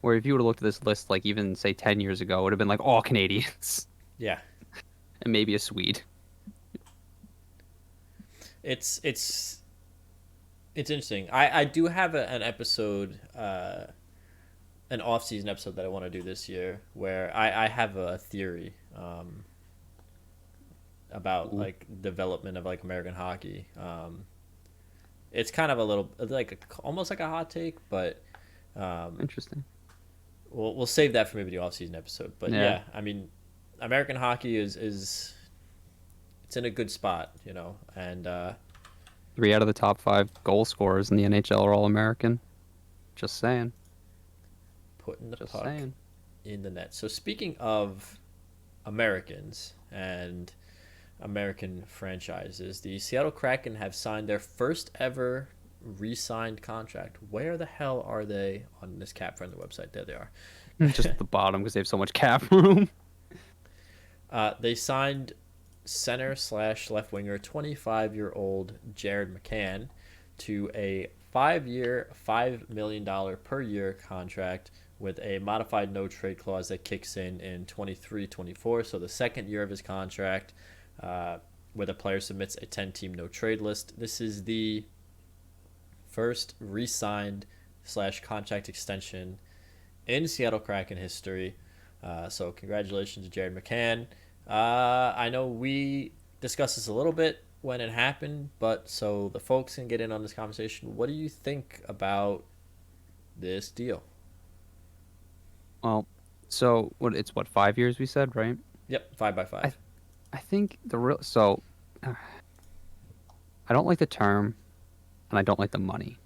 where if you would have looked at this list, like even say 10 years ago, it would have been like all Canadians yeah. and maybe a Swede. It's interesting. I do have an episode, an off season episode that I want to do this year where I have a theory. about Ooh, like development of like American hockey. It's kind of a little like almost like a hot take, but um, interesting. we'll save that for maybe the off season episode. But Yeah, yeah, I mean, American hockey is it's in a good spot, you know, and 3 out of the top 5 goal scorers in the NHL are all American. Just saying. putting the Just puck saying. in the net. So speaking of Americans and American franchises, the Seattle Kraken have signed their first ever re-signed contract. Where the hell are they on this cap-friendly website? There they are. Just at the bottom because they have so much cap room. They signed center slash left winger 25-year-old Jared McCann to a 5-year, $5 million per year contract with a modified no trade clause that kicks in 23-24. So the second year of his contract, where the player submits a 10-team no trade list. This is the first re-signed slash contract extension in Seattle Kraken history. So congratulations to Jared McCann. I know we discussed this a little bit when it happened, but so the folks can get in on this conversation. What do you think about this deal? Well, so what 5 years we said, right? Yep, five by I five. I think the real I don't like the term and I don't like the money.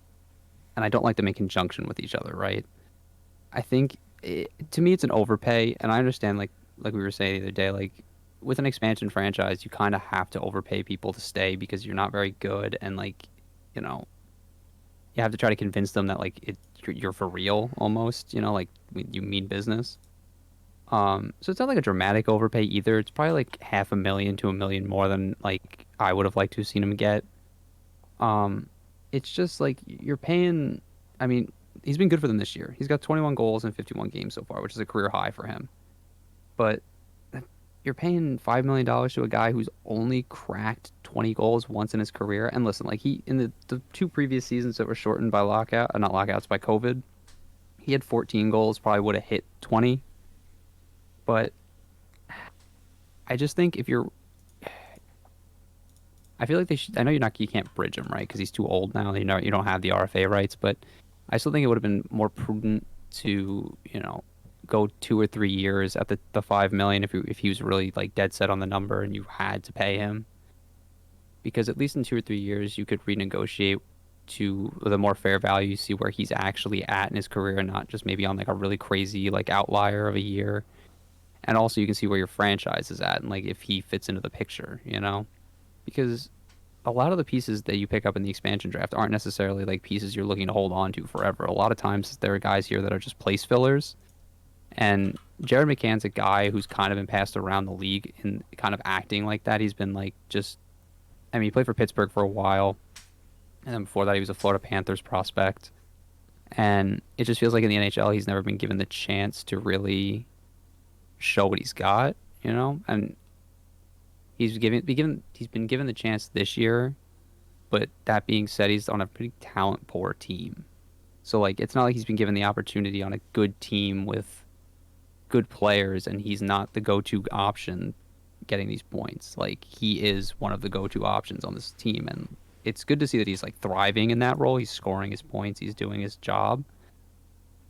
And I don't like them in conjunction with each other, right? I think to me it's an overpay, and I understand like we were saying the other day, like with an expansion franchise, you kind of have to overpay people to stay because you're not very good, and like you know you have to try to convince them that like you're for real almost, like you mean business. So it's not like a dramatic overpay either. It's probably like 500,000 to 1 million more than like I would have liked to have seen him get. Um, it's just like you're paying. I mean, he's been good for them this year. He's got 21 goals in 51 games so far, which is a career high for him. But you're paying $5 million to a guy who's only cracked 20 goals once in his career. And listen, like he in the 2 previous seasons that were shortened by lockout, not lockouts by COVID, he had 14 goals. Probably would have hit 20. But I just think if you're I feel like they should. I know you can't bridge him, right? Because he's too old now. You don't have the RFA rights, but I still think it would have been more prudent to go 2 or 3 years at the 5 million if he was really like dead set on the number and you had to pay him, because at least in 2 or 3 years you could renegotiate to the more fair value, see where he's actually at in his career, and not just maybe on like a really crazy like outlier of a year. And also you can see where your franchise is at and like if he fits into the picture. Because a lot of the pieces that you pick up in the expansion draft aren't necessarily like pieces you're looking to hold on to forever. A lot of times there are guys here that are just place fillers. And Jared McCann's a guy who's kind of been passed around the league and kind of acting like that. He's been like he played for Pittsburgh for a while. And then before that, he was a Florida Panthers prospect. And it just feels like in the NHL, he's never been given the chance to really show what he's got. And he's been given the chance this year, but that being said, he's on a pretty talent poor team. So like it's not like he's been given the opportunity on a good team with good players and he's not the go-to option getting these points. Like he is one of the go-to options on this team, and it's good to see that he's like thriving in that role. He's scoring his points, he's doing his job.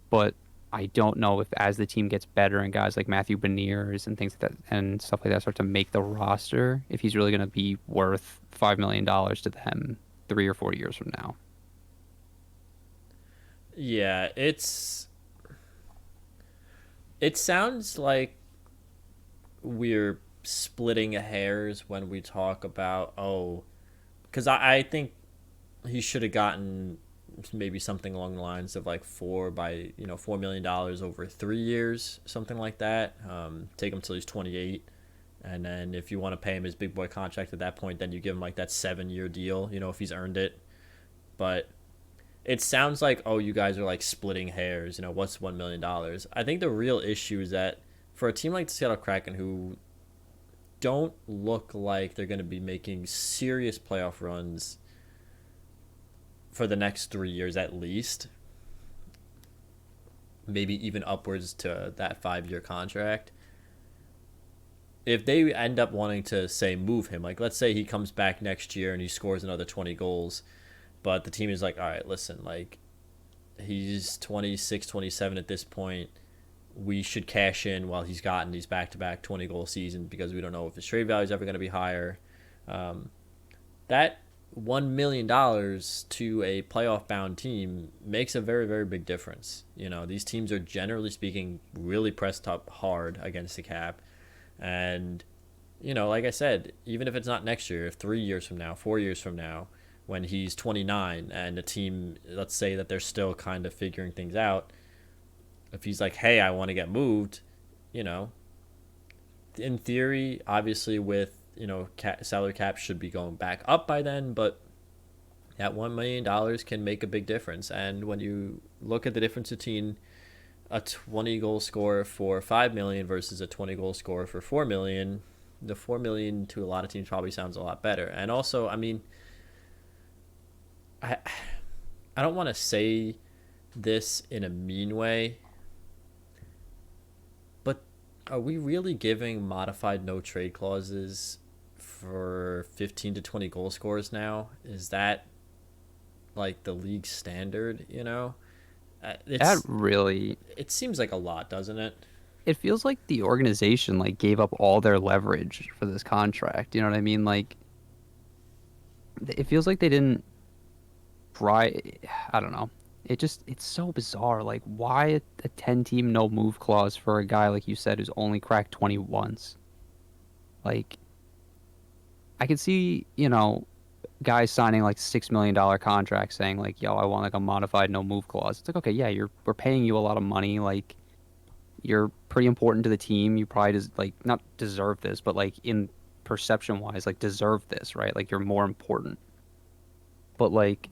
But I don't know if as the team gets better and guys like Matthew Beniers and things like that and stuff like that start to make the roster, if he's really going to be worth $5 million to them 3 or 4 years from now. Yeah, it sounds like we're splitting hairs when we talk about because I think he should have gotten maybe something along the lines of like $4 million over 3 years, something like that. Take him till he's 28, and then if you want to pay him his big boy contract at that point, then you give him like that 7-year deal. If he's earned it. But it sounds like you guys are like splitting hairs. What's $1 million? I think the real issue is that for a team like the Seattle Kraken, who don't look like they're going to be making serious playoff runs for the next 3 years at least, maybe even upwards to that 5-year contract, if they end up wanting to say move him, like let's say he comes back next year and he scores another 20 goals, but the team is like, all right, listen, like he's 26, 27 at this point. We should cash in while he's gotten these back-to-back 20-goal season because we don't know if his trade value is ever going to be higher. That $1 million to a playoff-bound team makes a very, very big difference. You know, these teams are generally speaking really pressed up hard against the cap. And, you know, like I said, even if it's not next year, if 3 years from now, 4 years from now, when he's 29 and the team, let's say that they're still kind of figuring things out, if he's like, hey, I want to get moved, you know, in theory, obviously with, you know, salary cap should be going back up by then, but that $1 million can make a big difference. And when you look at the difference between a 20-goal scorer for $5 million versus a 20-goal scorer for $4 million, the $4 million to a lot of teams probably sounds a lot better. And also, I mean, I don't want to say this in a mean way, but are we really giving modified no trade clauses for 15 to 20 goal scorers now? Is that like the league standard, you know? That really, it seems like a lot, doesn't it? it feels like the organization like gave up all their leverage for this contract. You know what I mean? Like, it feels like they didn't try. I don't know. It's so bizarre. Like, why a 10-team no move clause for a guy like you said who's only cracked 20 once? Like, I could see, you know, guys signing like $6 million contracts saying like, "Yo, I want like a modified no move clause." It's like, okay, yeah, we're paying you a lot of money. Like, you're pretty important to the team. You probably like not deserve this, but like in perception wise, like deserve this, right? Like you're more important. But like,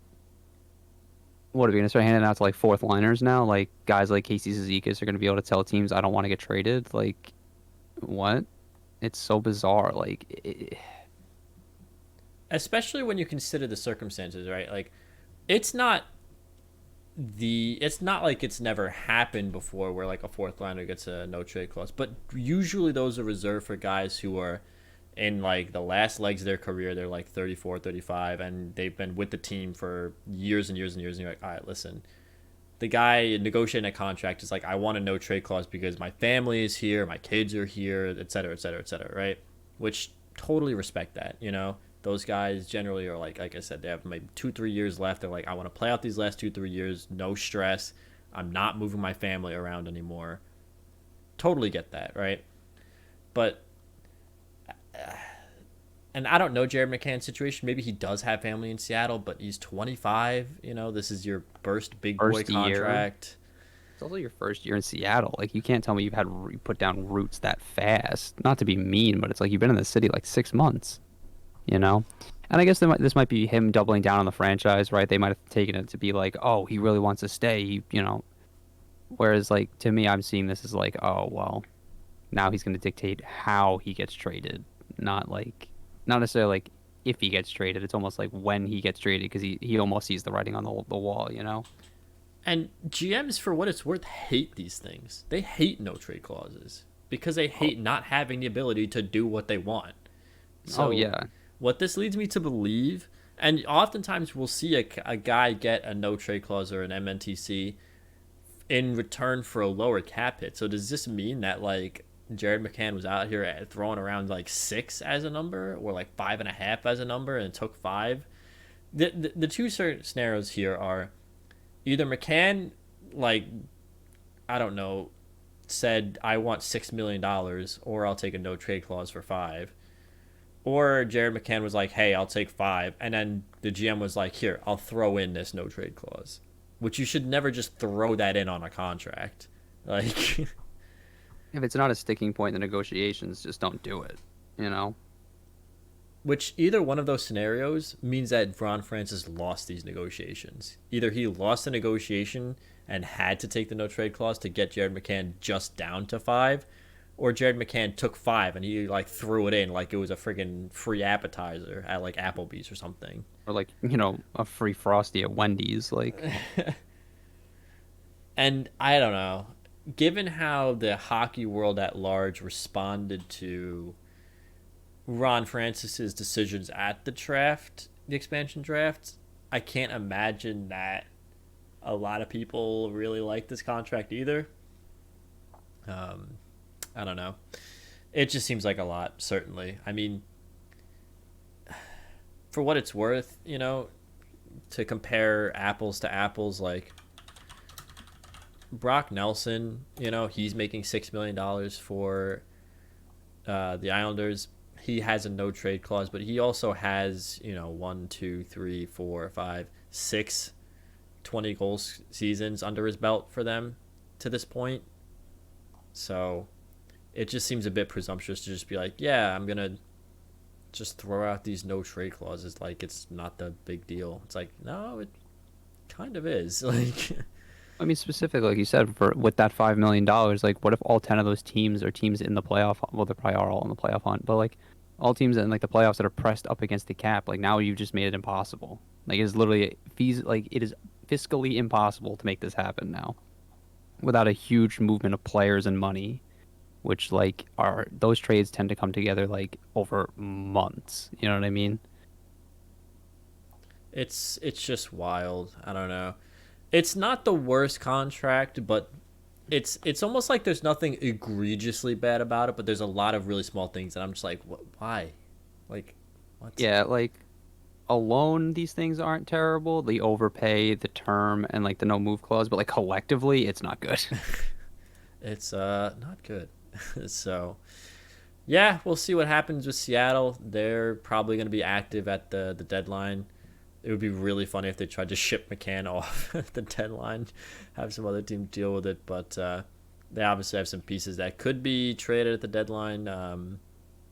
what are we gonna start handing out to like fourth liners now? Like guys like Casey Cizikas are gonna be able to tell teams, "I don't want to get traded." Like, what? It's so bizarre. Like, Especially when you consider the circumstances, right? Like, it's not it's not like it's never happened before where like a fourth liner gets a no trade clause, but usually those are reserved for guys who are in like the last legs of their career. They're like 34, 35, and they've been with the team for years and years and years, and you're like, all right, listen, the guy negotiating a contract is like, I want a no trade clause because my family is here, my kids are here, et cetera, et cetera, et cetera, right? Which totally respect that, you know. Those guys generally are like I said, they have maybe 2-3 years left. They're like, I want to play out these last 2-3 years, no stress. I'm not moving my family around anymore. Totally get that, right? But and I don't know Jared McCann's situation. Maybe he does have family in Seattle, but he's 25. You know, this is your first big boy first year. contract. It's also your first year in Seattle. Like, you can't tell me you've had put down roots that fast. Not to be mean, but it's like you've been in the city like 6 months. You know? And I guess this might be him doubling down on the franchise, right? They might have taken it to be like, oh, he really wants to stay, you know. Whereas, like, to me, I'm seeing this as like, oh, well, now he's going to dictate how he gets traded, not necessarily like if he gets traded. It's almost like when he gets traded because he almost sees the writing on the wall, you know. And GMs, for what it's worth, hate these things. They hate no trade clauses because they Oh, hate not having the ability to do what they want. oh So yeah. what this leads me to believe, and oftentimes we'll see a guy get a no trade clause or an MNTC in return for a lower cap hit. So does this mean that like Jared McCann was out here throwing around like 6 as a number or like 5.5 as a number and took 5? The two certain scenarios here are either McCann, like, I don't know, said I want $6 million or I'll take a no trade clause for 5. Or Jared McCann was like, hey, I'll take 5. And then the GM was like, here, I'll throw in this no trade clause. Which you should never just throw that in on a contract. Like, If it's not a sticking point in the negotiations, just don't do it. You know. which either one of those scenarios means that Ron Francis lost these negotiations. Either he lost the negotiation and had to take the no trade clause to get Jared McCann just down to 5, or Jared McCann took 5 and he like threw it in like it was a friggin' free appetizer at like Applebee's or something. Or like, you know, a free frosty at Wendy's. Like, And I don't know, given how the hockey world at large responded to Ron Francis's decisions at the draft, the expansion draft, I can't imagine that a lot of people really like this contract either. Um, I don't know. It just seems like a lot, certainly. I mean, for what it's worth, to compare apples to apples, like Brock Nelson, he's making $6 million for the Islanders. He has a no trade clause, but he also has, one, two, three, four, five, six 20 goals seasons under his belt for them to this point. So it just seems a bit presumptuous to just be like, yeah, I'm going to just throw out these no trade clauses like it's not the big deal. It's like, no, it kind of is. Like, I mean, specifically, like you said, for with that $5 million, like, what if all 10 of those teams are teams in the playoff? Well, they probably are all in the playoff hunt, but like all teams in like the playoffs that are pressed up against the cap, like now you've just made it impossible. Like it is literally like it is fiscally impossible to make this happen now without a huge movement of players and money, which like are those trades tend to come together like over months. You know what I mean? it's just wild. I don't know. It's not the worst contract, but it's almost like there's nothing egregiously bad about it, but there's a lot of really small things that I'm just like, why? Like, what? Yeah, like alone these things aren't terrible. The overpay, the term, and like the no move clause, but like collectively, it's not good. It's not good. So yeah, we'll see what happens with Seattle. They're probably going to be active at the deadline. It would be really funny if they tried to ship McCann off at the deadline, have some other team deal with it. But they obviously have some pieces that could be traded at the deadline.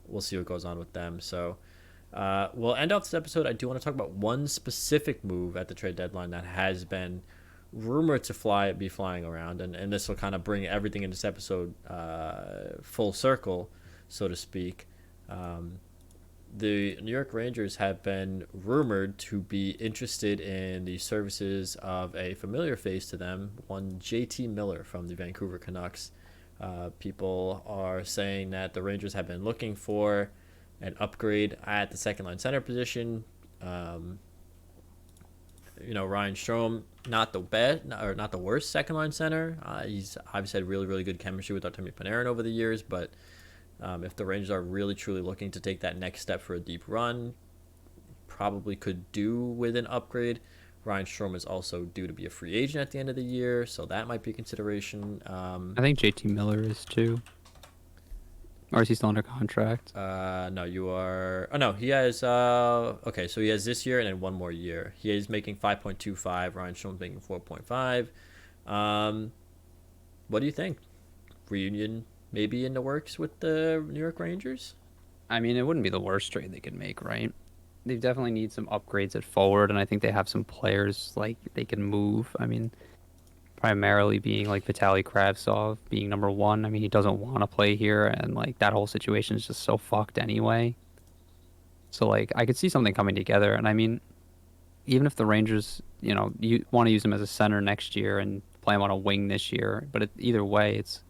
We'll see what goes on with them. So we'll end off this episode. I do want to talk about one specific move at the trade deadline that has been rumored to be flying around, and this will kind of bring everything in this episode full circle, so to speak. The New York Rangers have been rumored to be interested in the services of a familiar face to them, one JT Miller from the Vancouver Canucks. People are saying that the Rangers have been looking for an upgrade at the second line center position. Ryan Strome, not the best or not the worst second line center. He's obviously had really, really good chemistry with Artemi Panarin over the years, but if the Rangers are really, truly looking to take that next step for a deep run, probably could do with an upgrade. Ryan Strome is also due to be a free agent at the end of the year, so that might be a consideration. I think JT Miller is too. Or is he still under contract? No, you are. Oh no, he has. Okay, so he has this year and then one more year. He is making 5.25. Ryan Strome's making 4.5. What do you think? Reunion maybe in the works with the New York Rangers? I mean, it wouldn't be the worst trade they could make, right? They definitely need some upgrades at forward, and I think they have some players like they can move. I mean, primarily being like Vitaly Kravtsov being number one. I mean, he doesn't want to play here, and like that whole situation is just so fucked anyway. So like, I could see something coming together, and I mean, even if the Rangers, you want to use him as a center next year and play him on a wing this year, but either way, it's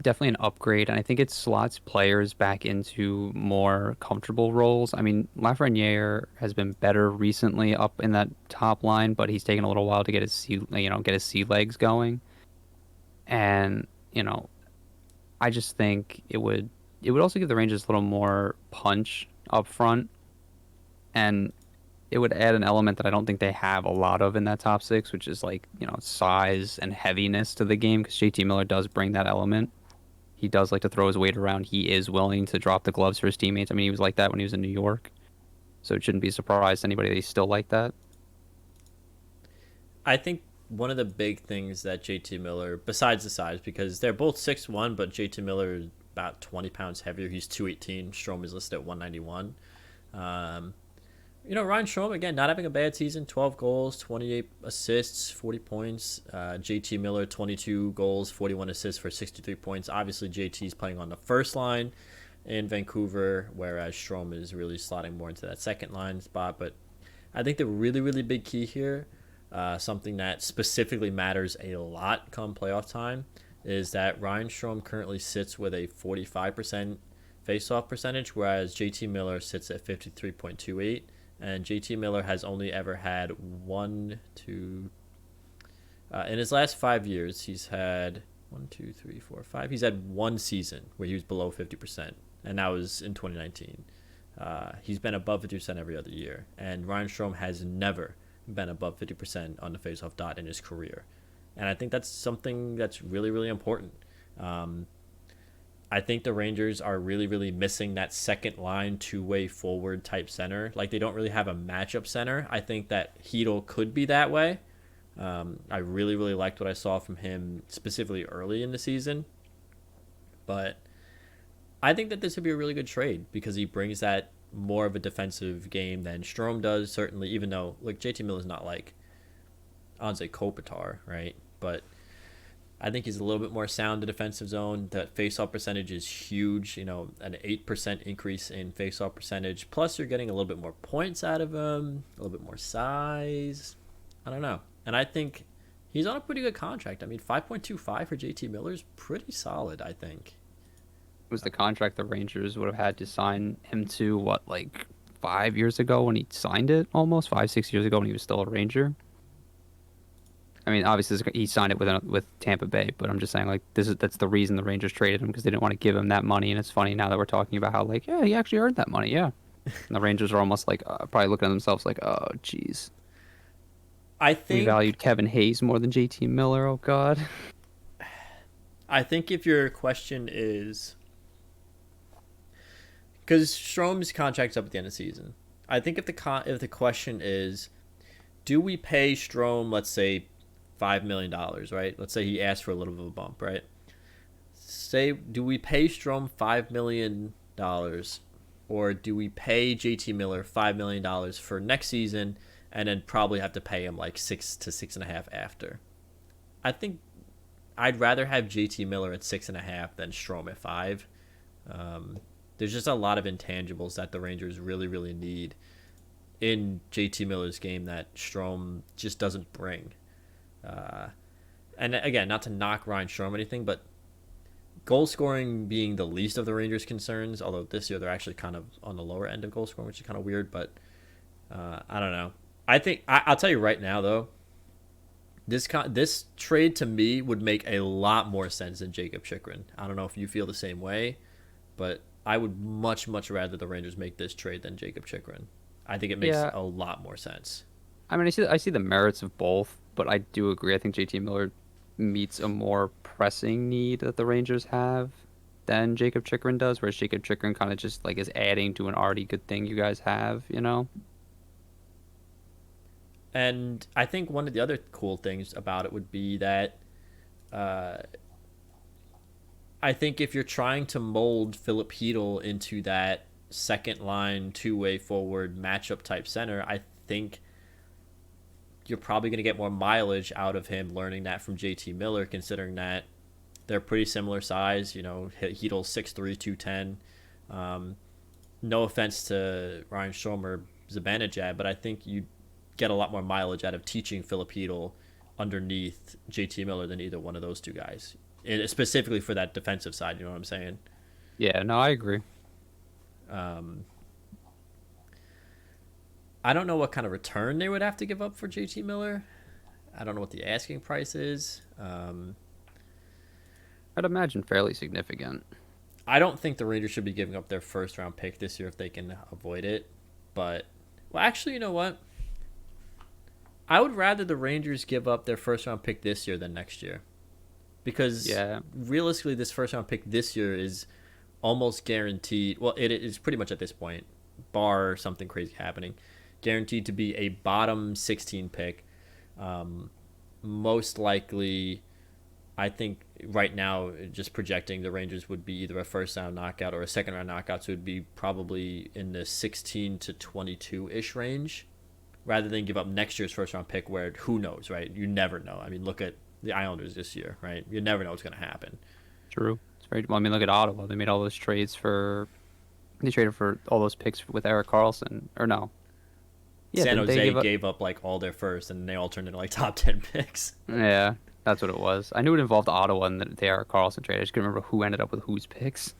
definitely an upgrade, and I think it slots players back into more comfortable roles. I mean, Lafreniere has been better recently up in that top line, but he's taken a little while to get his sea legs going. And I just think it would also give the Rangers a little more punch up front, and it would add an element that I don't think they have a lot of in that top six, which is like size and heaviness to the game, because JT Miller does bring that element. He does like to throw his weight around. He is willing to drop the gloves for his teammates. I mean, he was like that when he was in New York. So it shouldn't be a surprise to anybody that he's still like that. I think one of the big things that JT Miller, besides the size, because they're both 6'1", but JT Miller is about 20 pounds heavier. He's 218. Strome is listed at 191. Ryan Strome, again, not having a bad season, 12 goals, 28 assists, 40 points. JT Miller, 22 goals, 41 assists for 63 points. Obviously, JT's playing on the first line in Vancouver, whereas Strome is really slotting more into that second line spot. But I think the really, really big key here, something that specifically matters a lot come playoff time, is that Ryan Strome currently sits with a 45% faceoff percentage, whereas JT Miller sits at 53.28. And JT Miller has only ever had in his last 5 years, he's had 5. He's had one season where he was below 50%, and that was in 2019. He's been above 50% every other year, and Ryan Strome has never been above 50% on the faceoff dot in his career. And I think that's something that's really, really important. I think the Rangers are really, really missing that second line two-way forward type center. Like, they don't really have a matchup center. I think that Hedl could be that way. I really, really liked what I saw from him specifically early in the season. But I think that this would be a really good trade because he brings that more of a defensive game than Strome does, certainly, even though, like, JT Miller's not like Anze Kopitar, right? But I think he's a little bit more sound in the defensive zone. The faceoff percentage is huge, an 8% increase in faceoff percentage. Plus, you're getting a little bit more points out of him, a little bit more size. I don't know. And I think he's on a pretty good contract. I mean, 5.25 for JT Miller is pretty solid, I think. It was the contract the Rangers would have had to sign him to, 5 years ago when he signed it, almost 5-6 years ago when he was still a Ranger. I mean, obviously he signed it with Tampa Bay, but I'm just saying that's the reason the Rangers traded him because they didn't want to give him that money. And it's funny now that we're talking about how yeah, he actually earned that money, yeah. And the Rangers are almost probably looking at themselves like, oh, jeez. I think we valued Kevin Hayes more than JT Miller. Oh God. I think if your question is because Strome's contract's up at the end of the season, I think if the question is, do we pay Strome, let's say, $5 million, right? Let's say he asked for a little bit of a bump, right? Do we pay Strome $5 million, or do we pay JT Miller $5 million for next season? And then probably have to pay him like 6 to 6.5 after. I think I'd rather have JT Miller at 6.5 than Strome at 5. There's just a lot of intangibles that the Rangers really, really need in JT Miller's game that Strome just doesn't bring. And again, not to knock Ryan Strome or anything, but goal scoring being the least of the Rangers' concerns, although this year they're actually kind of on the lower end of goal scoring, which is kind of weird, but I don't know. I think I'll tell you right now though, this trade to me would make a lot more sense than Jacob Chychrun. I don't know if you feel the same way, but I would much, much rather the Rangers make this trade than Jacob Chychrun. I think it makes a lot more sense. I mean, I see the merits of both, but I do agree. I think JT Miller meets a more pressing need that the Rangers have than Jacob Chychrun does, whereas Jacob Chychrun kind of just is adding to an already good thing you guys have, And I think one of the other cool things about it would be that I think if you're trying to mold Philip Hedl into that second line, two-way forward matchup type center, I think you're probably going to get more mileage out of him learning that from JT Miller, considering that they're pretty similar size. Hedl's 6'3", 210. No offense to Ryan Strome or Zibanejad, but I think you get a lot more mileage out of teaching Philip Hedl underneath JT Miller than either one of those two guys, specifically for that defensive side. You know what I'm saying? Yeah, no, I agree. I don't know what kind of return they would have to give up for JT Miller. I don't know what the asking price is. I'd imagine fairly significant. I don't think the Rangers should be giving up their first round pick this year if they can avoid it. But, well, actually, you know what? I would rather the Rangers give up their first round pick this year than next year. Because realistically, this first round pick this year is almost guaranteed. Well, it is pretty much at this point, bar something crazy happening, guaranteed to be a bottom 16 pick. Most likely, I think right now, just projecting, the Rangers would be either a first round knockout or a second round knockout. So it would be probably in the 16 to 22-ish range, rather than give up next year's first round pick where who knows, right? You never know. I mean, look at the Islanders this year, right? You never know what's going to happen. True. It's very. Well, I mean, look at Ottawa. They made all those trades they traded for all those picks with Erik Karlsson, or no? Yeah, San Jose gave up all their first, and they all turned into top 10 picks. Yeah, that's what it was. I knew it involved Ottawa and the Erik Karlsson trade. I just couldn't remember who ended up with whose picks.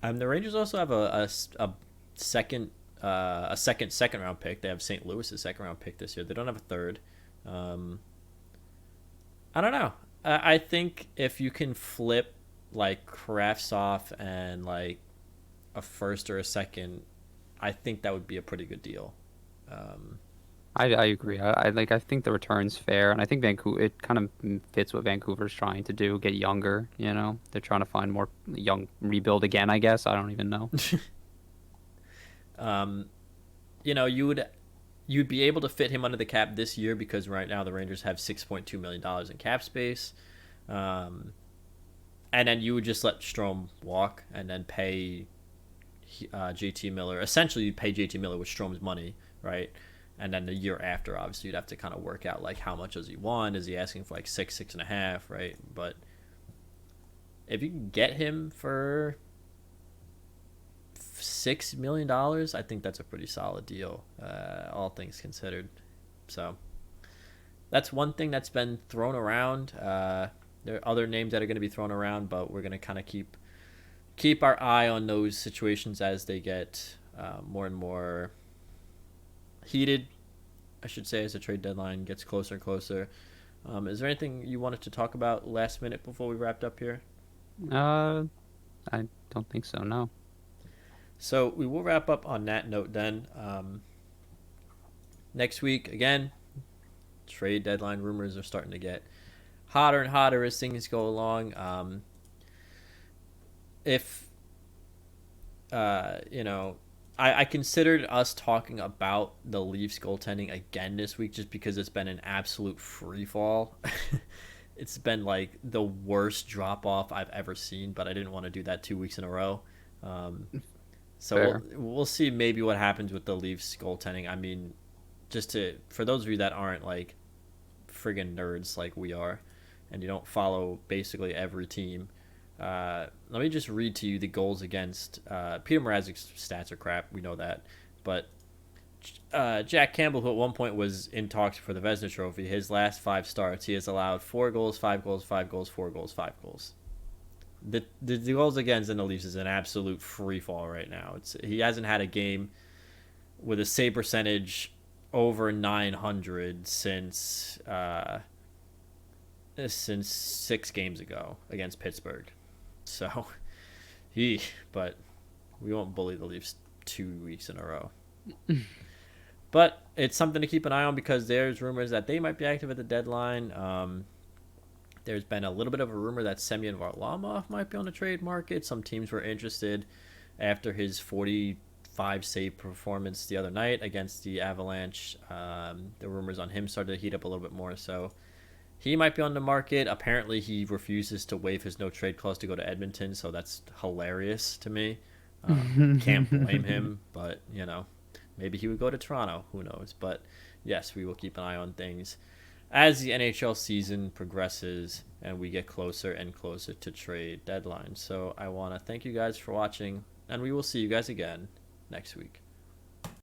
The Rangers also have a second second round pick. They have St. Louis's second round pick this year. They don't have a third. Um, I don't know. I think if you can flip like Kravtsov and like a first or a second, I think that would be a pretty good deal. Um, I agree. I think the return's fair, and I think Vancouver it kind of fits what Vancouver's trying to do, get younger. They're trying to find more young rebuild again. I guess I don't even know. um, you'd be able to fit him under the cap this year because right now the Rangers have $6.2 million in cap space, um, and then you would just let Strome walk and then pay JT Miller. Essentially, you pay JT Miller with Strome's money, right? And then the year after, obviously, you'd have to kind of work out like how much does he want? Is he asking for like 6.5, right? But if you can get him for $6 million, I think that's a pretty solid deal, all things considered. So that's one thing that's been thrown around. There are other names that are going to be thrown around, but we're going to kind of keep our eye on those situations as they get more and more heated, I should say, as the trade deadline gets closer and closer. Is there anything you wanted to talk about last minute before we wrapped up here? Uh, I don't think so. No. So we will wrap up on that note then. Next week, again, trade deadline rumors are starting to get hotter and hotter as things go along. If I considered us talking about the Leafs goaltending again this week just because it's been an absolute free fall. It's been like the worst drop off I've ever seen, but I didn't want to do that 2 weeks in a row. So we'll see maybe what happens with the Leafs goaltending. I mean, for those of you that aren't like friggin' nerds like we are, and you don't follow basically every team. Let me just read to you the goals against. Peter Mrazek's stats are crap. We know that. But Jack Campbell, who at one point was in talks for the Vezina Trophy, his last 5 starts, he has allowed 4 goals, 5 goals, 5 goals, 4 goals, 5 goals. The goals against in the Leafs is an absolute free fall right now. He hasn't had a game with a save percentage over 900 since 6 games ago against Pittsburgh. So, but we won't bully the Leafs 2 weeks in a row. But it's something to keep an eye on because there's rumors that they might be active at the deadline. There's been a little bit of a rumor that Semyon Varlamov might be on the trade market. Some teams were interested after his 45 save performance the other night against the Avalanche. The rumors on him started to heat up a little bit more. So he might be on the market. Apparently, he refuses to waive his no-trade clause to go to Edmonton, so that's hilarious to me. Can't blame him, but, maybe he would go to Toronto. Who knows? But, yes, we will keep an eye on things as the NHL season progresses and we get closer and closer to trade deadline. So I want to thank you guys for watching, and we will see you guys again next week.